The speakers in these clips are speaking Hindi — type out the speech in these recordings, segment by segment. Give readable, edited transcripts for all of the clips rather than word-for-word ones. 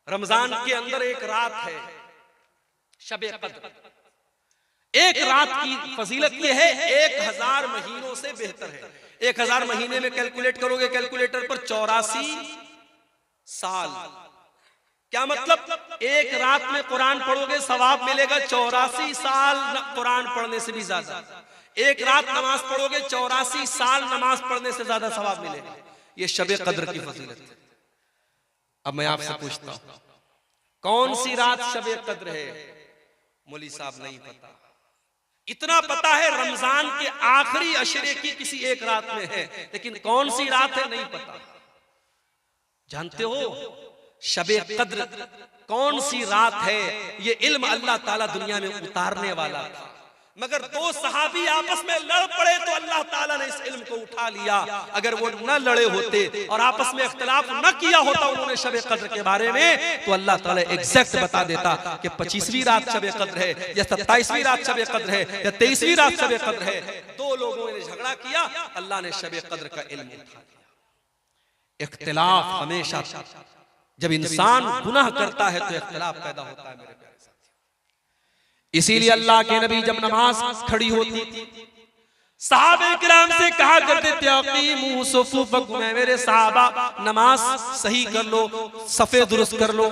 रमजान के अंदर एक रात है शबे कद्र। एक रात की फजीलत यह है 1000 महीनों से बेहतर है। 1000 महीने में कैलकुलेट करोगे कैलकुलेटर पर 84 साल। क्या मतलब? एक रात में कुरान पढ़ोगे सवाब मिलेगा 84 साल कुरान पढ़ने से भी ज्यादा। एक रात नमाज पढ़ोगे 84 साल नमाज पढ़ने से ज्यादा सवाब मिलेगा। ये शबे कद्र की फजीलत है। अब मैं आपसे पूछता हूं कौन सी रात शबे कद्र है? मौली साहब नहीं पता। इतना पता है रमजान के आखिरी अशरे की किसी एक रात में है, लेकिन कौन सी रात है नहीं पता। जानते हो शबे कद्र कौन सी रात है? ये इल्म अल्लाह ताला दुनिया में उतारने वाला था, मगर दो सहाबी आपस में लड़ पड़े तो अल्लाह ताला ने इस इल्म को उठा लिया। अगर वो न लड़े होते और आपस में इख्तिलाफ न किया होता उन्होंने शबे कद्र के बारे में, तो अल्लाह ताला एग्जैक्ट बता देता कि 25वीं रात शबे कद्र है या 27वीं रात शबे कद्र है या 23वीं रात शबे कद्र है। दो लोगों ने झगड़ा किया, अल्लाह ने शबे कद्र का इल्म उठा लिया। इख्तिलाफ हमेशा, जब इंसान गुनाह करता है तो इख्तिलाफ पैदा होता है मेरे प्यारे साथियों। इसीलिए अल्लाह के नबी जब नमाज खड़ी होती थी सहाबे किराम से कहा करते थे अकीमू सुफूफकुम, मेरे सहाबा नमाज सही कर लो, सफे दुरुस्त कर लो।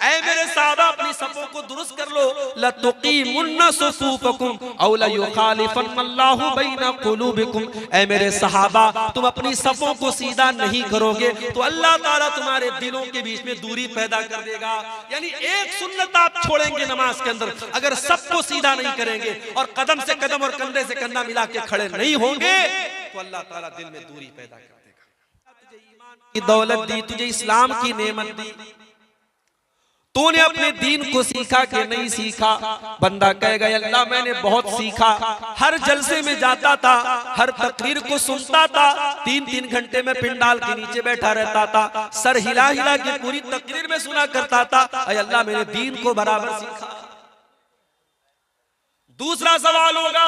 ऐ मेरे साहबा अपनी सफों को दुरुस्त कर लो। लतुकीमुन्ना सुफूफकुम औ लयुखालिफन्नल्लाहु बैना कुलूबिकुम, ऐ मेरे सहाबा तुम अपनी सफों को सीधा नहीं करोगे तो अल्लाह ताला तुम्हारे दिलों के बीच में दूरी पैदा कर देगा। यानी एक सुन्नत आप छोड़ेंगे नमाज के अंदर, अगर सबको सीधा नहीं करेंगे और कदम से कदम और कंधे से कंधा मिला के खड़े नहीं होंगे तो अल्लाह ताला दिल में दूरी पैदा कर देगा। तुझे ईमान की दौलत दी, तुझे इस्लाम की नेमत दी, तूने अपने दीन को सीखा कि नहीं सीखा? बंदा कहेगा अल्लाह मैंने बहुत सीखा, हर जलसे में जाता था, हर तकरीर को सुनता था, 3-3 घंटे में पिंडाल के नीचे बैठा रहता था, सर हिला हिला के पूरी तकरीर में सुना करता था, अल्लाह मैंने दीन को बराबर सीखा। दूसरा सवाल होगा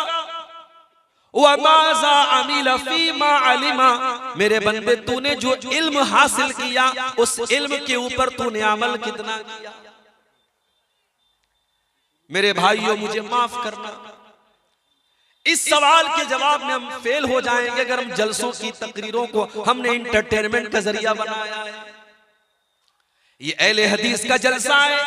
वमाज़ा अमिला फीमा अलिमा, मेरे बंदे तूने जो इल्म हासिल किया उस इल्म के ऊपर तूने अमल कितना किया? मेरे भाइयों मुझे माफ करना, इस सवाल के जवाब में हम फेल हो जाएंगे अगर हम जलसों की तकरीरों को हमने इंटरटेनमेंट का जरिया बनाया है। ये अहले हदीस का जलसा है,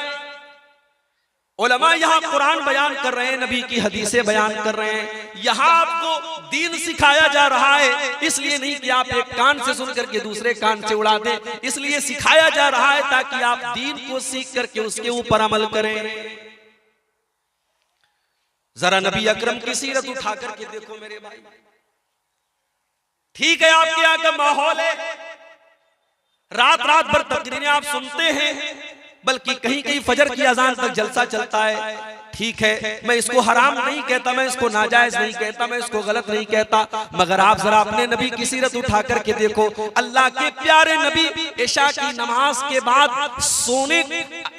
उलमा यहाँ कुरान बयान कर रहे हैं, नबी की हदीसें बयान कर रहे हैं, यहाँ आपको दीन सिखाया जा रहा है। इसलिए नहीं कि आप एक कान से सुन करके दूसरे कान से उड़ा दें, इसलिए सिखाया जा रहा है ताकि आप दीन को सीख करके उसके ऊपर अमल करें। जरा नबी अकरम की सीरत उठा करके देखो मेरे भाई। ठीक है आपके यहाँ का माहौल है, रात रात भर तकरीरें आप सुनते हैं, बल्कि कहीं कहीं फजर की अजान तक जलसा चलता है। ठीक है, मैं इसको हराम नहीं कहता, मैं इसको नाजायज नहीं कहता, मैं इसको गलत नहीं कहता, मगर आप जरा अपने नबी की सीरत उठा करके देखो। अल्लाह के प्यारे नबी इशा की नमाज के बाद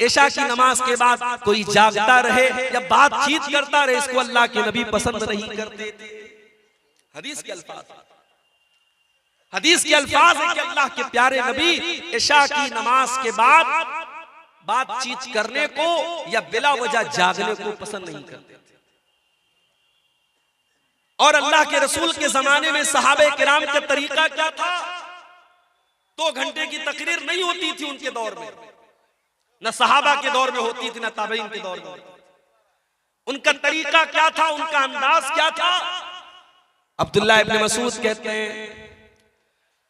इशा की नमाज के बाद कोई जागता रहे या बातचीत करता रहे, इसको अल्लाह के नबी पसंद नहीं करते। हदीस के अल्फाज है कि अल्लाह के प्यारे नबी इशा की नमाज के बाद बातचीत करने को या बिला वजह जागने को पसंद नहीं करते थे। और अल्लाह के रसूल के जमाने में सहाबे किराम का तरीका क्या था? 2 घंटे की तकरीर नहीं होती थी उनके दौर में, न सहाबा के दौर में होती थी, न ताबईन के दौर में। उनका तरीका क्या था, उनका अंदाज क्या था? अब्दुल्लाह इब्न मसूद कहते हैं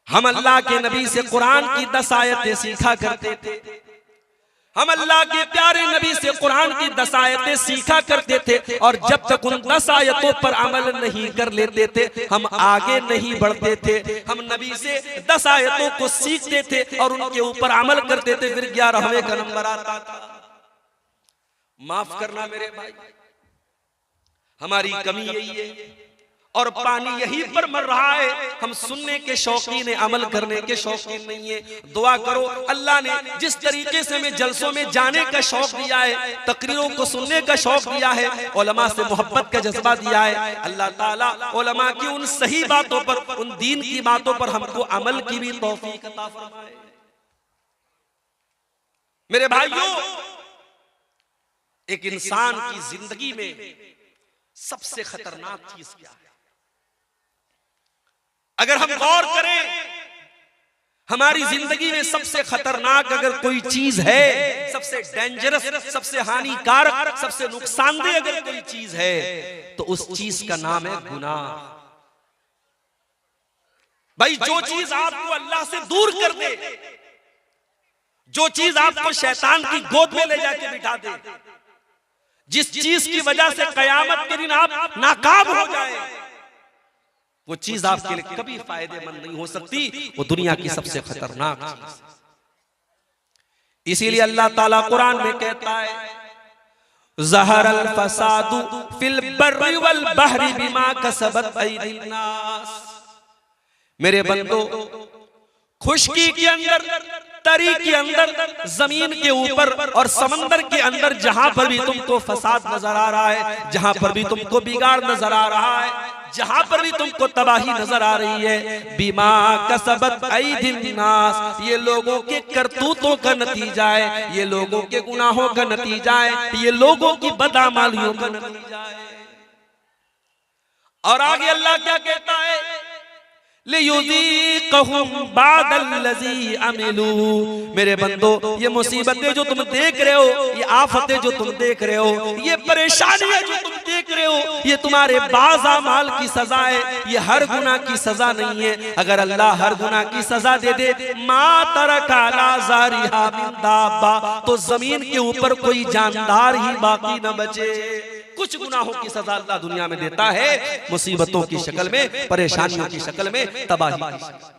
हम अल्लाह के नबी से कुरान की 10 आयतें सीखा करते थे। हम अल्लाह के प्यारे नबी से कुरान की 10 आयतें सीखा करते थे, और जब तक उन 10 आयतों पर अमल नहीं कर लेते थे हम आगे नहीं बढ़ते थे। हम नबी से 10 आयतों को सीखते थे और उनके ऊपर अमल करते थे, फिर 11वें का नंबर आता था। माफ करना मेरे भाई, हमारी कमी यही है और पानी यहीं पर मर रहा है। हम सुनने के शौकीन है, अमल करने के शौकीन नहीं है। दुआ करो अल्लाह ने जिस तरीके से हमें जलसों में जाने का शौक दिया है, तकरीरों को सुनने का शौक दिया है, उलमा से मोहब्बत का जज्बा दिया है, अल्लाह ताला उलमा की उन सही बातों पर, उन दीन की बातों पर हमको अमल की भी तौफीक अता फरमाए। मेरे भाइयों, एक इंसान की जिंदगी में सबसे खतरनाक चीज क्या है? अगर हम गौर करें, हमारी जिंदगी में सबसे खतरनाक अगर कोई चीज है, सबसे डेंजरस, सबसे हानिकारक, सबसे नुकसानदेह अगर कोई चीज है, तो उस चीज का नाम है गुनाह। भाई, जो चीज आपको अल्लाह से दूर कर दे, जो चीज आपको शैतान की गोद में ले जाके बिठा दे, जिस चीज की वजह से कयामत के दिन आप नाकाम हो जाए, वो चीज आपके लिए कभी फायदेमंद नहीं हो सकती। वो दुनिया की सबसे खतरनाक चीज। इसीलिए अल्लाह ताला कुरान में कहता है, ज़हरल फसादु फिल बर्रि वल बहरि बिमा कसबत अयदीन नास। मेरे बंदो, खुशकी के अंदर, तरी के अंदर, जमीन के ऊपर और समंदर के अंदर जहां पर भी तुमको फसाद नजर आ रहा है, जहां पर भी तुमको बिगाड़ नजर आ रहा है, जहां पर भी तुमको तबाही नजर आ रही है, बिमा कसबत अयदीन नास, ये लोगों के करतूतों का नतीजा है, ये लोगों के गुनाहों का नतीजा है, ये लोगों की बदअमालियों का नतीजा है। और आगे अल्लाह क्या कहता है, लियुज़ीक़हुम बादल्लज़ी अमिलू। मेरे बंदो, ये मुसीबतें जो तुम देख रहे हो, ये आफतें जो तुम देख रहे हो, ये परेशानियां जो तुम देख रहे हो, ये तुम्हारे बाज़ अमाल की सजा है, ये हर गुनाह की सजा नहीं है। अगर अल्लाह हर गुनाह की सजा दे दे, मा तरका अला ज़ारिहा मिन दाब्बा, तो जमीन के ऊपर कोई जानदार ही बाकी न बचे। कुछ गुनाहों की सजा अल्लाह दुनिया में देता है, मुसीबतों की शक्ल में, परेशानियों की शक्ल में, तबाही की शक्ल में।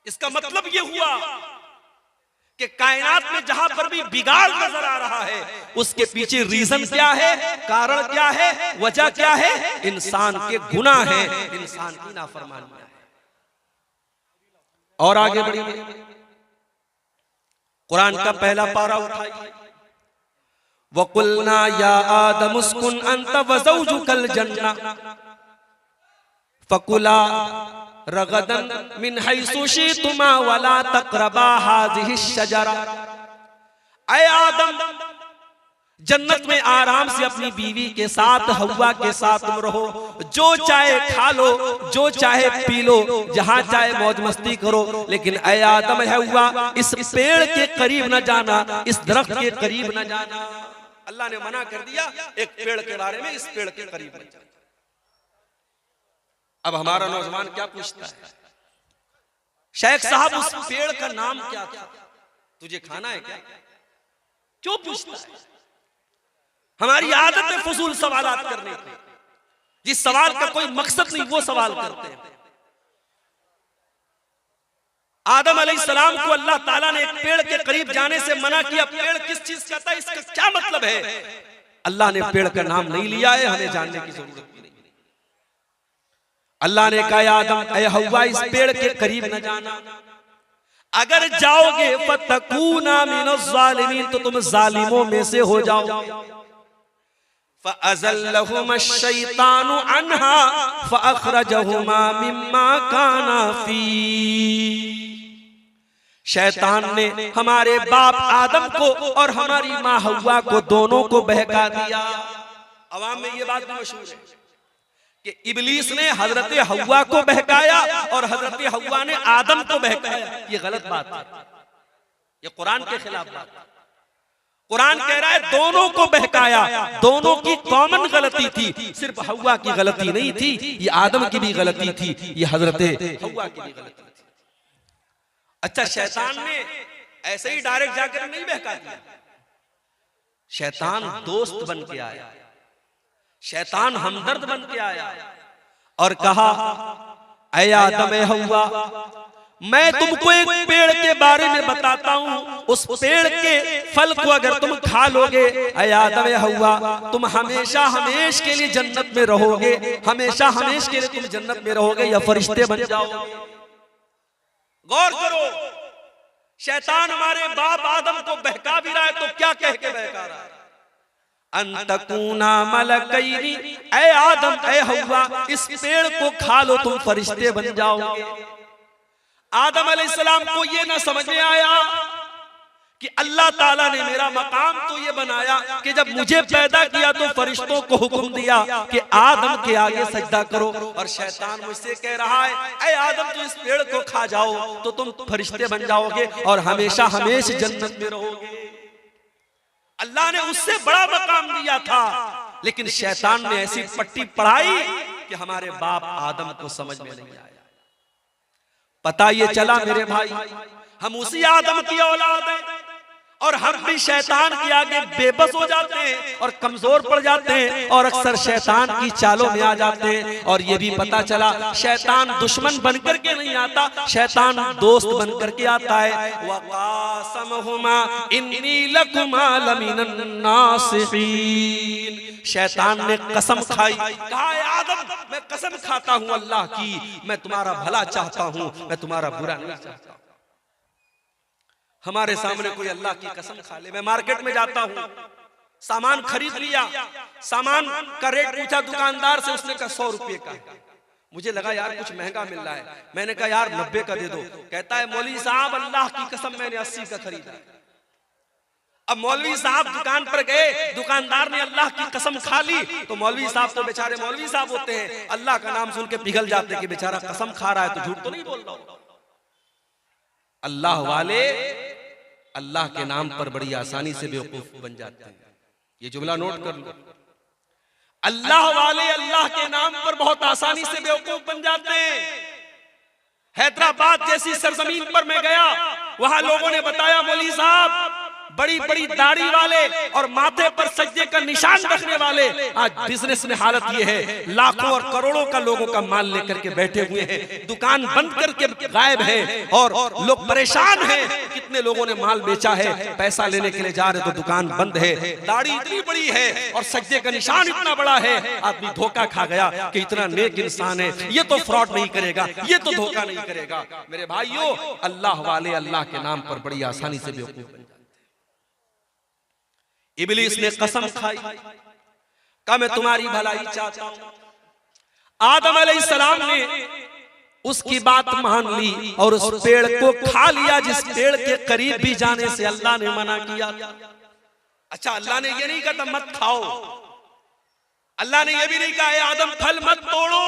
इसका मतलब यह हुआ कि कायनात में जहां पर भी बिगाड़ नजर आ रहा है, उसके पीछे रीजन क्या है, कारण क्या है, वजह क्या है? इंसान के गुनाह है, इंसान की नाफरमानियां है। और आगे बढ़िए, कुरान का पहला पारा उठाइए, वकुलना या आदम उस्कुन अंत व ज़ौजुकल जन्ना फकुला रगदन मिन हैसु शितुमा वला तक़रबा हाज़िहि शजरा। ऐ आदम, जन्नत में आराम से अपनी बीवी के साथ, हव्वा के साथ तुम रहो, जो चाहे खा लो, जो चाहे पी लो, जहां चाहे मौज मस्ती करो, लेकिन ऐ आदम, हव्वा, इस पेड़ के करीब न जाना, इस दरख्त के करीब न जाना। अल्लाह ने मना कर दिया एक पेड़ के बारे में, इस पेड़ के करीब न जाना। अब हमारा नौजवान क्या पूछता है, शेख साहब उस पेड़ का नाम क्या था, तुझे खाना है क्या? क्यों पूछता है? हमारी आदत है फजूल सवालात करने की, जिस सवाल का कोई मकसद नहीं वो सवाल करते हैं। आदम अलैहिस्सलाम को अल्लाह ताला ने एक पेड़ के करीब जाने से मना किया। पेड़ किस चीज का था, इसका क्या मतलब है? अल्लाह ने पेड़ का नाम नहीं लिया है, हमें जानने की जरूरत नहीं। अल्लाह ने कहा, आदम, ऐ हव्वा, इस पेड़ के करीब न जाना, अगर जाओगे फतकूना मिनज़ ज़ालिमीन, तो तुम जालिमों में से हो जाओ। फ़अज़ल्लहुमा शैतानु अन्हा फ़अख़रजहुमा मिम्मा काना फ़ी। शैतान ने हमारे बाप आदम को और हमारी माँ हव्वा को, दोनों को बहका दिया। अवाम में ये बात भी मशहूर है कि इब्लीस ने हजरत हव्वा को बहकाया और हजरत हव्वा ने आदम को बहकाया। ये गलत बात है, ये कुरान के खिलाफ बात है। कुरान कह रहा है दोनों को बहकाया, दोनों की कॉमन गलती थी, सिर्फ हव्वा की गलती नहीं थी, ये आदम की भी गलती थी, ये हजरत हव्वा की भी गलती थी। अच्छा, शैतान ने ऐसे ही डायरेक्ट जाकर नहीं बहका दिया, शैतान दोस्त बन के आया, शैतान हमदर्द बन के आया और कहा, ऐ आदम, ऐ हव्वा, मैं तुमको एक पेड़ के बारे में बताता हूं, उस पेड़ के फल को अगर तुम खा लोगे, ऐ आदम, ऐ हव्वा, तुम हमेशा हमेश के लिए जन्नत में रहोगे, हमेशा हमेश के लिए तुम जन्नत में रहोगे या फरिश्ते बन जाओगे। गौर करो, शैतान हमारे बाप आदम को बहका भी रहा है, तो क्या कह के बहका रहा है? अंतकूना मलकैनी, ऐ आदम, ऐ हव्वा, इस पेड़ को खा लो, तुम फरिश्ते बन जाओगे। आदम अलैहिस्सलाम को ये ना समझ में आया अल्लाह ताला ने मेरा मकाम तो ये बनाया कि जब मुझे पैदा किया तो फरिश्तों को हुक्म दिया कि आदम के आगे सजदा करो, और शैतान मुझसे कह रहा है ऐ आदम तू इस पेड़ को खा जाओ तो तुम फरिश्ते बन जाओगे और हमेशा हमेशा जन्नत में रहोगे। अल्लाह ने उससे बड़ा मकाम दिया था, लेकिन शैतान ने ऐसी पट्टी पढ़ाई कि हमारे बाप आदम को समझ में नहीं आया। पता ये चला मेरे भाई, हम उसी आदम की औलाद हैं और हम भी शैतान के आगे बेबस हो जाते हैं और कमजोर पड़ जाते हैं और अक्सर शैतान की चालों में आ जाते हैं। और ये भी पता चला शैतान दुश्मन बनकर के नहीं आता, शैतान दोस्त बनकर के आता है। वक़ासमहुमा इन्नी लकुमा लमिनन नासिहीन, शैतान ने कसम खाई, कहा आदम मैं कसम खाता हूं अल्लाह की, मैं तुम्हारा भला चाहता हूं, मैं तुम्हारा बुरा नहीं चाहता। हमारे सामने कोई अल्लाह की कसम खा ले। मैं मार्केट में जाता हूँ, सामान खरीद लिया, सामान का रेट पूछा दुकानदार से, उसने कहा 100 रुपये का। मुझे लगा यार कुछ महंगा मिल रहा है, मैंने कहा यार 90 का दे दो। कहता है मौलवी साहब अल्लाह की कसम मैंने 80 का खरीदा। अब मौलवी साहब दुकान पर गए, दुकानदार ने अल्लाह की कसम खा ली, तो मौलवी साहब तो बेचारे मौलवी साहब होते हैं, अल्लाह का नाम सुन के पिघल जाते कि बेचारा कसम खा रहा है तो झूठ तो नहीं बोल रहा। अल्लाह वाले अल्लाह के नाम पर बड़ी आसानी से बेवकूफ बन जाते हैं। ये जुमला नोट कर लो, अल्लाह वाले अल्लाह के नाम पर बहुत आसानी से बेवकूफ बन जाते हैं। हैदराबाद जैसी सरजमीन पर मैं गया, वहां लोगों ने बताया मौलवी साहब बड़ी बड़ी दाढ़ी वाले और माथे पर सज्जे का निशान रखने वाले आज बिजनेस में हालत ये है, लाखों और करोड़ों का लोगों का माल लेकर के बैठे हुए हैं, दुकान बंद करके गायब है और लोग परेशान हैं। कितने लोगों ने माल बेचा है, पैसा लेने के लिए जा रहे तो दुकान बंद है, दाढ़ी इतनी बड़ी है और सज्जे का निशान इतना बड़ा है। आदमी धोखा खा गया कि इतना नेक इंसान है, ये तो फ्रॉड नहीं करेगा, ये तो धोखा नहीं करेगा। मेरे भाइयों अल्लाह वाले अल्लाह के नाम पर बड़ी आसानी से बेवकूफ बन जाते। इब्लीस ने कसम खाई, कहा मैं तुम्हारी भलाई चाहता हूं। आदम अलैहिस्सलाम ने उसकी बात मान ली और उस पेड़ को खा लिया जिस पेड़ के करीब भी जाने से अल्लाह ने मना किया। अच्छा, अल्लाह ने ये नहीं कहा मत खाओ, अल्लाह ने ये भी नहीं कहा आदम फल मत तोड़ो,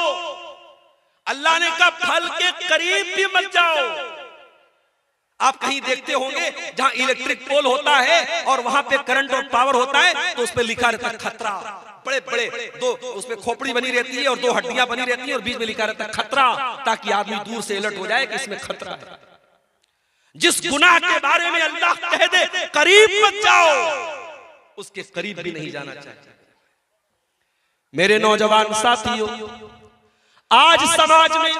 अल्लाह ने कहा फल के करीब भी मत जाओ। आप कहीं देखते होंगे जहां इलेक्ट्रिक पोल होता है और वहां पे करंट और पावर होता है तो उस पे लिखा रहता है खतरा, बड़े बड़े दो उसमें खोपड़ी बनी रहती है और 2 हड्डियां बनी रहती है और बीच में लिखा रहता है खतरा, ताकि आदमी दूर से अलर्ट हो जाए कि इसमें खतरा है। जिस गुनाह के बारे में अल्लाह कह दे करीब मत जाओ, उसके करीब भी नहीं जाना चाहिए। मेरे नौजवान साथियों, आज समाज में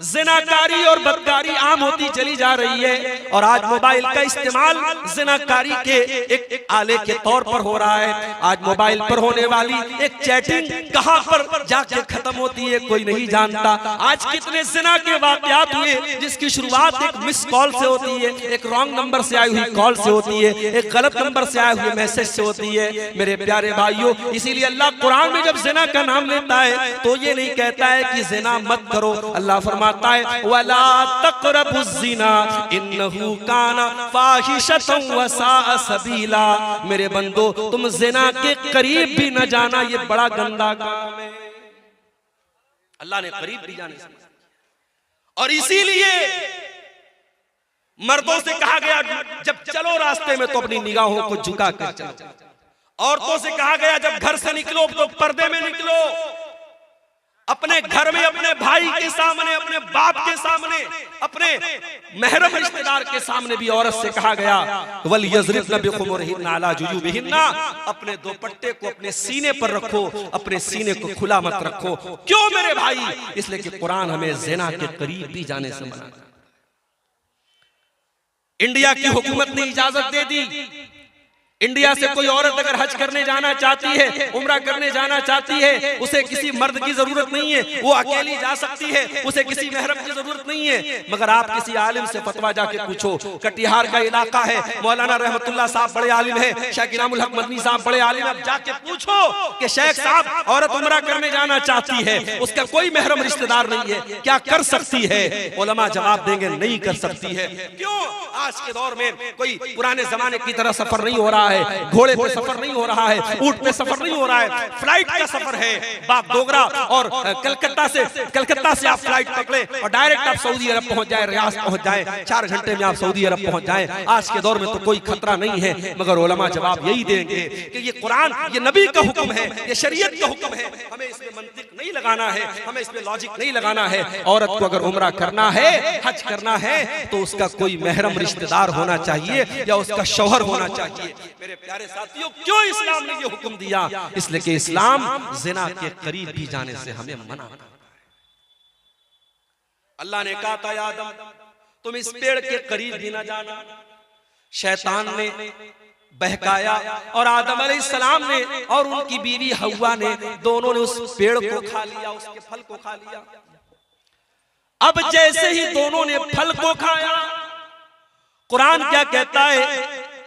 ज़िनाकारी और बदकारी आम होती चली जा रही है और आज मोबाइल का इस्तेमाल ज़िनाकारी के एक आले के तौर पर हो रहा है। आज मोबाइल पर होने वाली एक चैटिंग कहां पर जाके खत्म होती है कोई नहीं जानता। आज कितने ज़िना के वाक़यात हुए जिसकी शुरुआत एक मिस कॉल से होती है, एक रॉन्ग नंबर से आई हुई कॉल से होती है, एक गलत नंबर से आए हुए मैसेज से होती है। मेरे प्यारे भाइयों, इसीलिए अल्लाह कुरान में जब ज़िना का नाम लेता है तो ये नहीं कहता है कि ज़िना मत करो, अल्लाह फरमाता है वला तक़रबुज़्ज़िना इन्नहु काना फ़ाहिशतन व साअ सबीला। मेरे बंदो तुम ज़िना के करीब भी न जाना, ये बड़ा गंदा काम है। अल्लाह ने करीब भी जाने से, और इसीलिए मर्दों से कहा गया जब चलो रास्ते में तो अपनी निगाहों को झुका कर चलो। औरतों से कहा गया जब घर से निकलो तो पर्दे में निकलो। अपने घर में अपने भाई के सामने, अपने बाप के सामने, अपने महरम रिश्तेदार के सामने भी औरत से कहा गया वल यज़रिबन बिखुमुरिहिन्ना अला जुयूबिहिन्ना, अपने दुपट्टे को अपने सीने पर रखो, अपने सीने को खुला मत रखो। क्यों मेरे भाई? इसलिए कि कुरान हमें ज़िना के करीब भी जाने से मना करता है। इंडिया की हुकूमत ने इजाजत दे दी, इंडिया से कोई औरत अगर हज करने जाना चाहती है, उम्रा करने जाना चाहती है, उसे किसी मर्द की जरूरत नहीं है, वो अकेली जा सकती है, उसे किसी महरम की जरूरत नहीं है। मगर आप किसी आलिम से फतवा जाके पूछो, कटिहार का इलाका है, मौलाना रहमतुल्लाह साहब बड़े आलिम है, शेख इनामुल हक मदनी साहब बड़े आलिम है, जाके पूछो कि शेख साहब औरत उम्रा करने जाना चाहती है, उसका कोई महरम रिश्तेदार नहीं है, क्या कर सकती है? उलमा जवाब देंगे नहीं कर सकती है। क्यों? आज के दौर में कोई पुराने जमाने की तरह सफर नहीं हो रहा है, घोड़े पे सफर नहीं हो रहा है, ऊंट पे सफर नहीं हो रहा है, फ्लाइट का सफर है। बाप डोगरा और कलकत्ता से आप फ्लाइट पकड़े और डायरेक्ट आप सऊदी अरब पहुंच जाए, रियाद पहुंच जाए, 4 घंटे में आप सऊदी अरब पहुंच जाए। आज के दौर में तो कोई खतरा नहीं है। मगर उलमा जवाब यही देंगे कि ये कुरान, ये नबी का हुक्म है, ये शरीयत का हुक्म है, हमें इसमें मंतिक नहीं लगाना है, हमें इसमें लॉजिक नहीं लगाना है। औरत को अगर उम्रा करना है, हज करना है, तो उसका कोई महरम रिश्तेदार होना चाहिए या उसका शौहर होना चाहिए। मेरे प्यारे साथियों, क्यों इस्लाम ने ये हुक्म दिया? इसलिए कि इस्लाम जिना के करीब भी जाने से हमें मना करता है। अल्लाह ने कहा था, आदम तुम इस पेड़ के करीब भी ना जाना। शैतान ने बहकाया और आदम अलैहिस्सलाम ने और उनकी बीवी हव्वा ने, दोनों ने उस पेड़ को खा लिया, उसके फल को खा लिया। अब जैसे ही दोनों ने फल को खाया, कुरान क्या कहता है?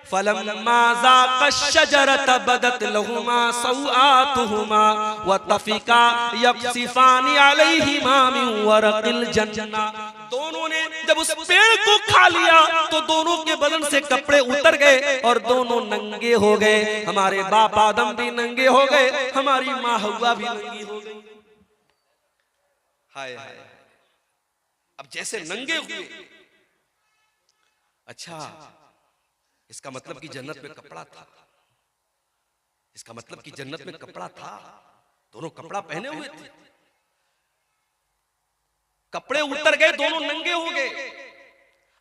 फलम्मा ज़ाक़ा शजरत बदत लहुमा सौआतुहुमा व तफ़िका यक़सिफ़ानी अलैहिमा मिन वरक़िल जन्ना। दोनों ने जब उस पेड़ को खा लिया तो दोनों के बदन से कपड़े उतर गए और दोनों नंगे हो गए। हमारे बाप आदम भी नंगे हो गए, हमारी माँ हव्वा भी नंगी हो गई। हाय हाय। अब जैसे नंगे हुए, अच्छा इसका मतलब कि जन्नत में कपड़ा था, इसका मतलब कि जन्नत में कपड़ा था, दोनों कपड़ा पहने हुए थे, कपड़े उतर गए, दोनों नंगे हो गए।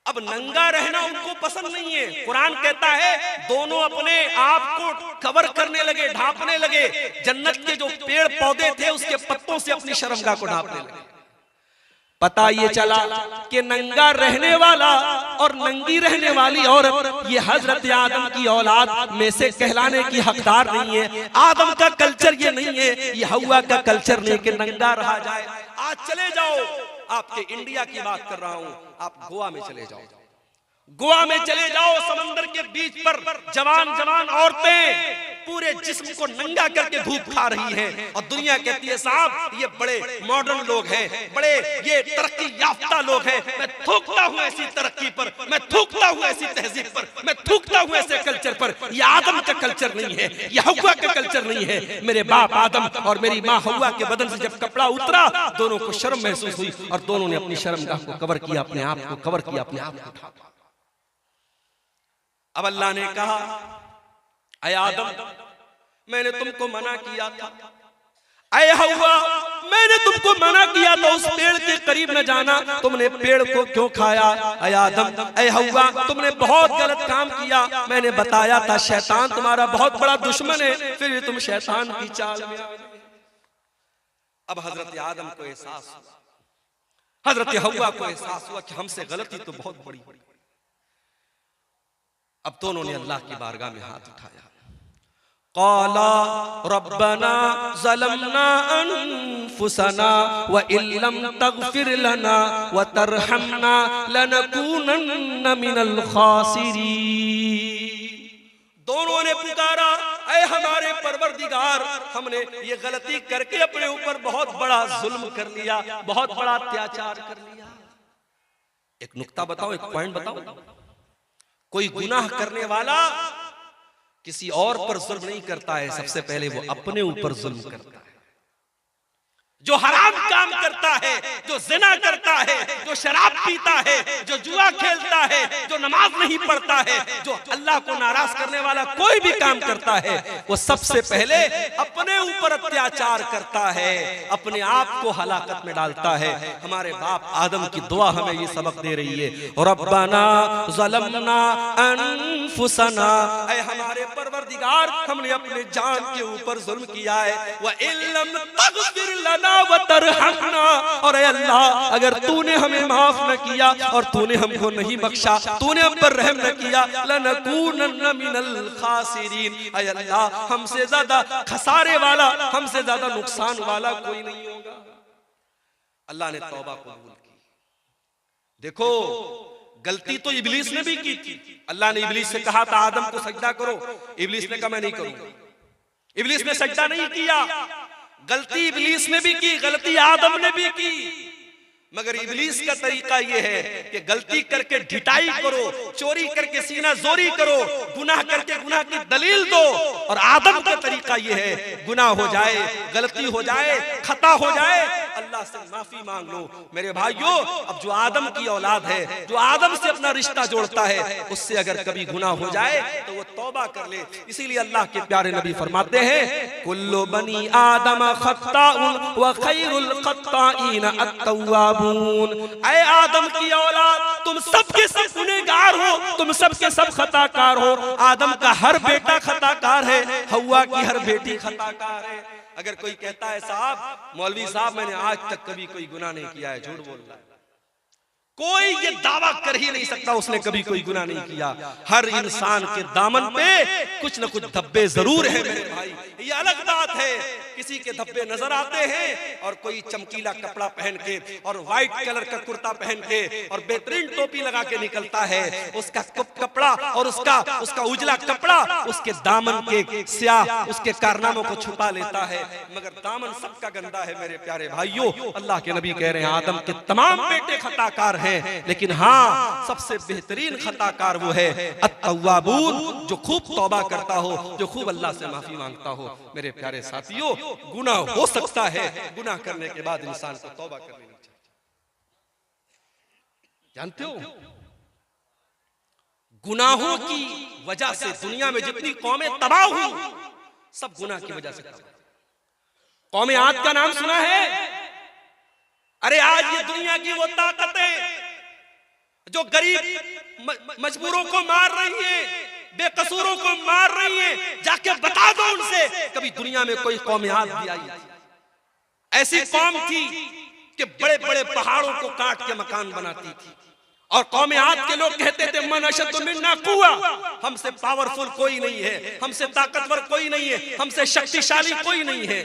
अब नंगा रहना उनको पसंद नहीं है। कुरान कहता है दोनों अपने आप को कवर करने लगे, ढांपने लगे। जन्नत के जो पेड़ पौधे थे उसके पत्तों से अपनी शर्मगाह को ढांपने लगे। पता ये चला कि नंगा रहने वाला और नंगी रहने वाली औरत ये हजरत आदम की औलाद में से कहलाने की हकदार नहीं है। आदम का कल्चर ये नहीं है, ये हव्वा का कल्चर नहीं कि नंगा रहा जाए। आज चले जाओ, आपके इंडिया की बात कर रहा हूं, आप गोवा में चले जाओ, गोवा में चले जाओ, समंदर के बीच पर जवान जवान औरतें पूरे जिस्म को नंगा करके धूप खा रही हैं और दुनिया कहती है साहब ये बड़े मॉडर्न लोग हैं, बड़े ये तरक्की याफ्ता लोग हैं। मैं थूकता हूं ऐसी तरक्की पर, मैं थूकता हूं ऐसी तहजीब पर, मैं थूकता हूं ऐसे कल्चर पर। ये आदम का कल्चर नहीं है, ये हव्वा का कल्चर नहीं है। मेरे बाप आदम और मेरी माँ हव्वा के बदन से जब कपड़ा उतरा, दोनों को शर्म महसूस हुई और दोनों ने अपनी शर्मगाह को कवर किया, अपने आप को कवर किया, अपने आप को ढांका। अब अल्लाह ने कहा, ऐ आदम मैंने तुमको मना किया था, ऐ हव्वा मैंने तुमको मना किया था उस पेड़ के करीब न जाना, तुमने पेड़ को क्यों खाया? ऐ आदम, ऐ हव्वा तुमने बहुत गलत काम किया। मैंने बताया था शैतान तुम्हारा बहुत बड़ा दुश्मन है, फिर तुम शैतान की चाल में। अब हजरत आदम को एहसास हुआ, हजरत हव्वा को एहसास हुआ कि हमसे गलती तो बहुत बड़ी। अब दोनों ने अल्लाह की बारगाह में हाथ उठाया। क़ाला रब्बना ज़लमना अनफुसना व इल्लम तग़फिर लना व तरहमना लनकूनन्न मिनल ख़ासिरीन। दोनों ने पुकारा, ऐ हमारे परवरदिगार, हमने ये गलती करके अपने ऊपर बहुत बड़ा जुल्म कर लिया, बहुत बड़ा अत्याचार कर लिया। एक नुक्ता बताओ, एक पॉइंट बताओ, कोई गुनाह करने वाला किसी और पर जुल्म नहीं करता है, सबसे पहले वो अपने ऊपर जुल्म करता है। जो हराम काम करता है, जो जिना करता है, जो शराब पीता है, जो जुआ खेलता है, जो नमाज नहीं पढ़ता है, जो अल्लाह को नाराज करने वाला कोई भी काम करता है, वो सबसे पहले अपने ऊपर अत्याचार करता है, अपने आप को हलाकत में डालता है। हमारे बाप आदम की दुआ हमें ये सबक दे रही है, रब्बना ज़लमना अनफुसना, ऐ हमारे परवरदिगार हमने अपने जान के ऊपर जुल्म किया है, व इल्लम तग़फिर लना, व तरहमना, और ऐ अल्लाह अगर तूने हमें माफ न किया और तूने हमको नहीं बख्शा, तूने हम पर रहम न किया, लनकूनन्न मिनल खासिरीन, ऐ अल्लाह हमसे ज्यादा खसारे वाला, हमसे ज्यादा नुकसान वाला कोई नहीं होगा। अल्लाह ने तौबा कबूल की। देखो गलती तो इब्लीस ने भी की थी। अल्लाह ने इब्लीस से कहा था आदम को सजदा करो, इब्लीस ने कहा मैं नहीं करूंगा। इब्लीस ने सजदा नहीं किया। गलती इब्लीस ने भी की, गलती आदम ने भी की, मगर इब्लीस का तरीका यह है कि गलती करके ढिठाई करो, चोरी करके सीना जोरी करो, गुनाह करके गुनाह की दलील दो। और आदम का तरीका यह है गुनाह हो जाए, गलती हो जाए, खता हो जाए, अल्लाह से माफी मांग लो। मेरे भाइयों, अब जो आदम की औलाद है, जो आदम से अपना रिश्ता जोड़ता है, उससे अगर कभी गुनाह हो जाए तो वो तौबा कर ले। इसीलिए अल्लाह के प्यारे नबी फरमाते हैं कुल्लु बनी आदम खत्ताउन व खैरुल खत्ताइन अत-तव्वाबून। ऐ आदम की औलाद, तुम सबके सब गुनहगार हो, तुम सबके सब खताकार हो। आदम का हर बेटा खताकार है, हव्वा की हर बेटी खताकार है। अगर कोई कहता है साहब मौलवी साहब मैंने आज तक कभी कोई गुनाह नहीं किया है, झूठ बोल रहा है। कोई ये दावा कर ही नहीं सकता उसने कभी कोई गुनाह नहीं किया। हर इंसान के दामन पे कुछ न कुछ धब्बे जरूर है मेरे भाई। ये अलग बात है किसी के धब्बे नजर आते हैं और कोई चमकीला कपड़ा पहन के और व्हाइट कलर का कुर्ता पहन के और बेहतरीन टोपी लगा के निकलता है, उसका कपड़ा और उसका उजला कपड़ा उसके दामन के स्याह उसके कारनामों को छुपा लेता है, मगर दामन सबका गंदा है मेरे प्यारे भाइयों। अल्लाह के नबी कह रहे हैं आदम के तमाम बेटे खताकार हैं, लेकिन हाँ सबसे बेहतरीन खताकार वो है अत-तव्वाबून, जो खूब तौबा करता हो, जो खूब अल्लाह से माफी मांगता हो। मेरे प्यारे साथियों, गुनाह हो सकता है, गुनाह करने के बाद इंसान को तौबा कर लेनी चाहिए। जानते हो गुनाहों की वजह से दुनिया में जितनी कौमें तबाह हुई सब गुनाह की वजह से। कौम आद का नाम सुना है? अरे आज ये दुनिया की वो ताकतें जो गरीब मजबूरों को मार रही है, बेकसूरों को मार रही है, जाके बता दो उनसे कभी दुनिया में कोई कौम आद भी आई? ऐसी कौम थी कि बड़े बड़े पहाड़ों को काट के मकान बनाती थी और कौम आद के लोग कहते थे मन अशद्दु मिन्ना कुव्वा, हमसे पावरफुल कोई नहीं है, हमसे ताकतवर कोई नहीं है, हमसे शक्तिशाली कोई नहीं है।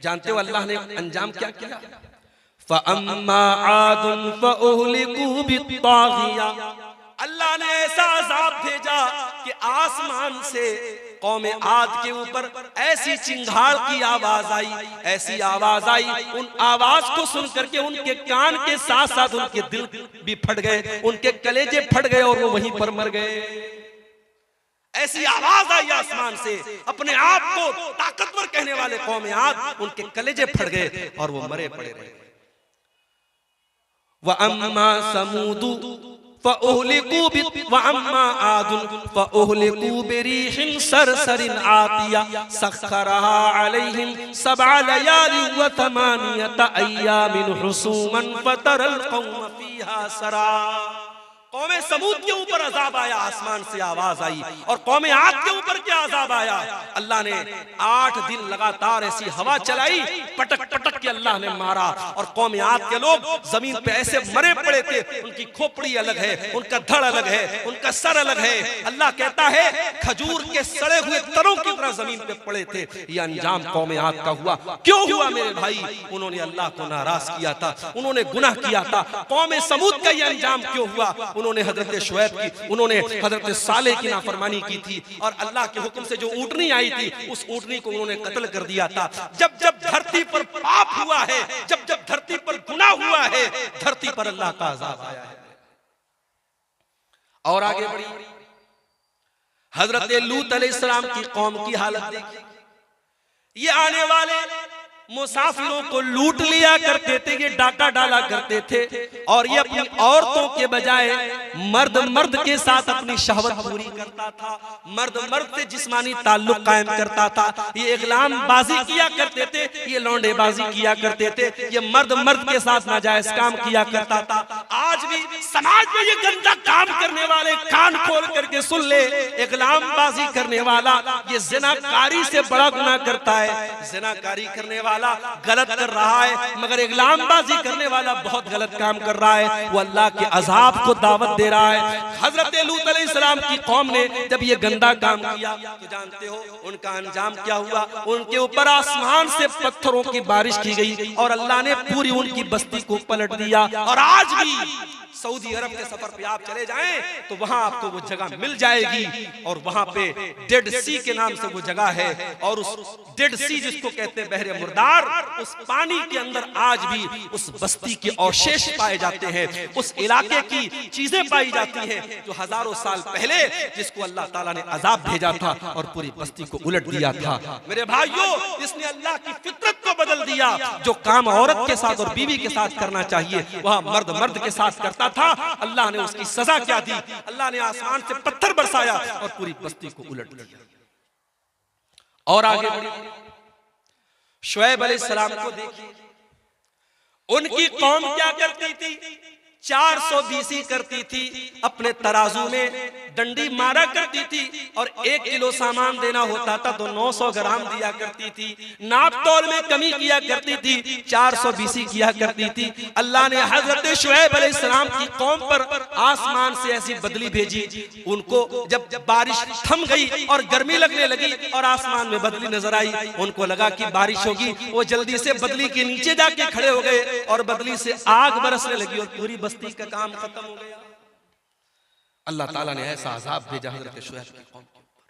जानते हो अल्लाह ने अंजाम क्या किया? फ़अम्मा आदुन फ़उहलिकू बित्ताग़िया, अल्लाह ने ऐसा अज़ाब भेजा कि आसमान से कौम आद के ऊपर ऐसी चिंगार की आवाज आई, ऐसी आवाज आई, उन आवाज को सुन करके उनके कान के साथ साथ उनके दिल भी फट गए, उनके कलेजे फट गए और वो वहीं पर मर गए। ऐसी आवाज आई आसमान से, अपने आप को ताकतवर कहने वाले कौम आद, उनके कलेजे फट गए और वो मरे पड़े रहे। वअम्मा समूदु फ़उहलिकू वअम्मा आदुन फ़उहलिकू बिरीहिन सरसरिन आतिया सख्खरहा अलैहिम सबअ लयालिन व थमानियत अय्यामिन हुसूमन फतरल कौम फीहा सरा। कौमे समूद के ऊपर अजाब आया, आसमान से आवाज आई, और कौमे आद के ऊपर क्या अजाब आया? अल्लाह ने 8 दिन लगातार ऐसी हवा चलाई, पटक पटक के अल्लाह ने मारा, और कौमे आद के लोग जमीन पे ऐसे मरे पड़े थे, उनकी खोपड़ी अलग है, उनका धड़ अलग है, उनका सर अलग है। अल्लाह कहता है खजूर के सड़े हुए तरों की तरह जमीन पे पड़े थे। ये अंजाम कौमे आद का हुआ। क्यों हुआ मेरे भाई? उन्होंने अल्लाह को नाराज किया था, उन्होंने गुनाह किया था। कौमे समूद का ये अंजाम क्यों हुआ? उन्होंने हजरत शुएब की, उन्होंने हजरत सालेह की नाफरमानी की थी, और अल्लाह के हुक्म से जो ऊँटनी आई थी उस ऊँटनी को उन्होंने कत्ल कर दिया था। जब जब धरती पर पाप हुआ है, जब जब धरती पर गुनाह हुआ है, धरती पर अल्लाह का अज़ाब आया है। और आगे बढ़ी, हजरत लूत अलैहिस्सलाम की कौम की हालत देखी। ये आने वाले मुसाफिरों को लूट लिया करते थे, ये डाका डाला करते थे, और ये अपनी औरतों के बजाय मर्द मर्द के साथ अपनी शहवत पूरी करता था, मर्द मर्द से जिस्मानी ताल्लुक कायम करता था। ये इग़लाम बाजी किया करते थे, ये लौंडेबाजी किया करते थे, ये मर्द मर्द के साथ नाजायज काम किया करता था। आज भी समाज में ये गंदा काम करने वाले कान खोल करके सुन ले, इग़लामबाजी करने वाला ये ज़िनाकारी से बड़ा गुनाह करता है। ज़िनाकारी करने वाला गलत कर रहा है, मगर इग़लामबाजी करने वाला बहुत गलत काम कर रहा है, वो अल्लाह के अजाब को दावत दे रहा है। हजरत लूत अलैहिस्सलाम की कौम ने जब ये गंदा काम किया तो जानते हो उनका अंजाम क्या हुआ? उनके ऊपर आसमान से पत्थरों की बारिश की गई और अल्लाह ने पूरी उनकी बस्ती को पलट दिया। और आज भी सऊदी अरब के सफर पे आप चले जाएं तो वहां आपको वो जगह मिल जाएगी, और वहां पे डेड सी के नाम से वो जगह है, और उस डेड सी जिसको कहते हैं बहरे मुर्दार, उस पानी के अंदर आज भी उस बस्ती के अवशेष पाए जाते हैं, उस इलाके की चीजें पाई जाती हैं जो हजारों साल पहले जिसको अल्लाह ताला ने अजाब भेजा था और पूरी बस्ती को उलट दिया था। मेरे भाइयों, इसने अल्लाह की फितरत को बदल दिया। जो काम औरत के साथ और बीवी के साथ करना चाहिए वह मर्द मर्द के साथ करता था, अल्लाह ने उसकी सजा क्या दी? अल्लाह ने आसमान से पत्थर बरसाया और पूरी बस्ती को उलट दिया। और आगे शुएब अलैहिस्सलाम को देखिए, उनकी कौम क्या करती थी? 400 बीसी करती थी, अपने तराजू में डंडी मारा करती थी, और 1 किलो सामान देना होता था तो 900 ग्राम दिया करती थी। नाप तोल में कमी किया करती थी, 400 बीसी किया करती थी। अल्लाह ने हजरत शुएब अलैहिस्सलाम की कौम पर आसमान से ऐसी बदली भेजी, उनको जब बारिश थम गई और गर्मी लगने लगी और आसमान में बदली नजर आई, उनको लगा कि बारिश होगी, वो जल्दी से बदली के नीचे जाके खड़े हो गए और बदली से आग बरसने लगी और पूरी बस्ती का काम खत्म हो गया। अल्लाह ताला ने ऐसा अजाब भेजा हजरत शुएब की कौम के ऊपर।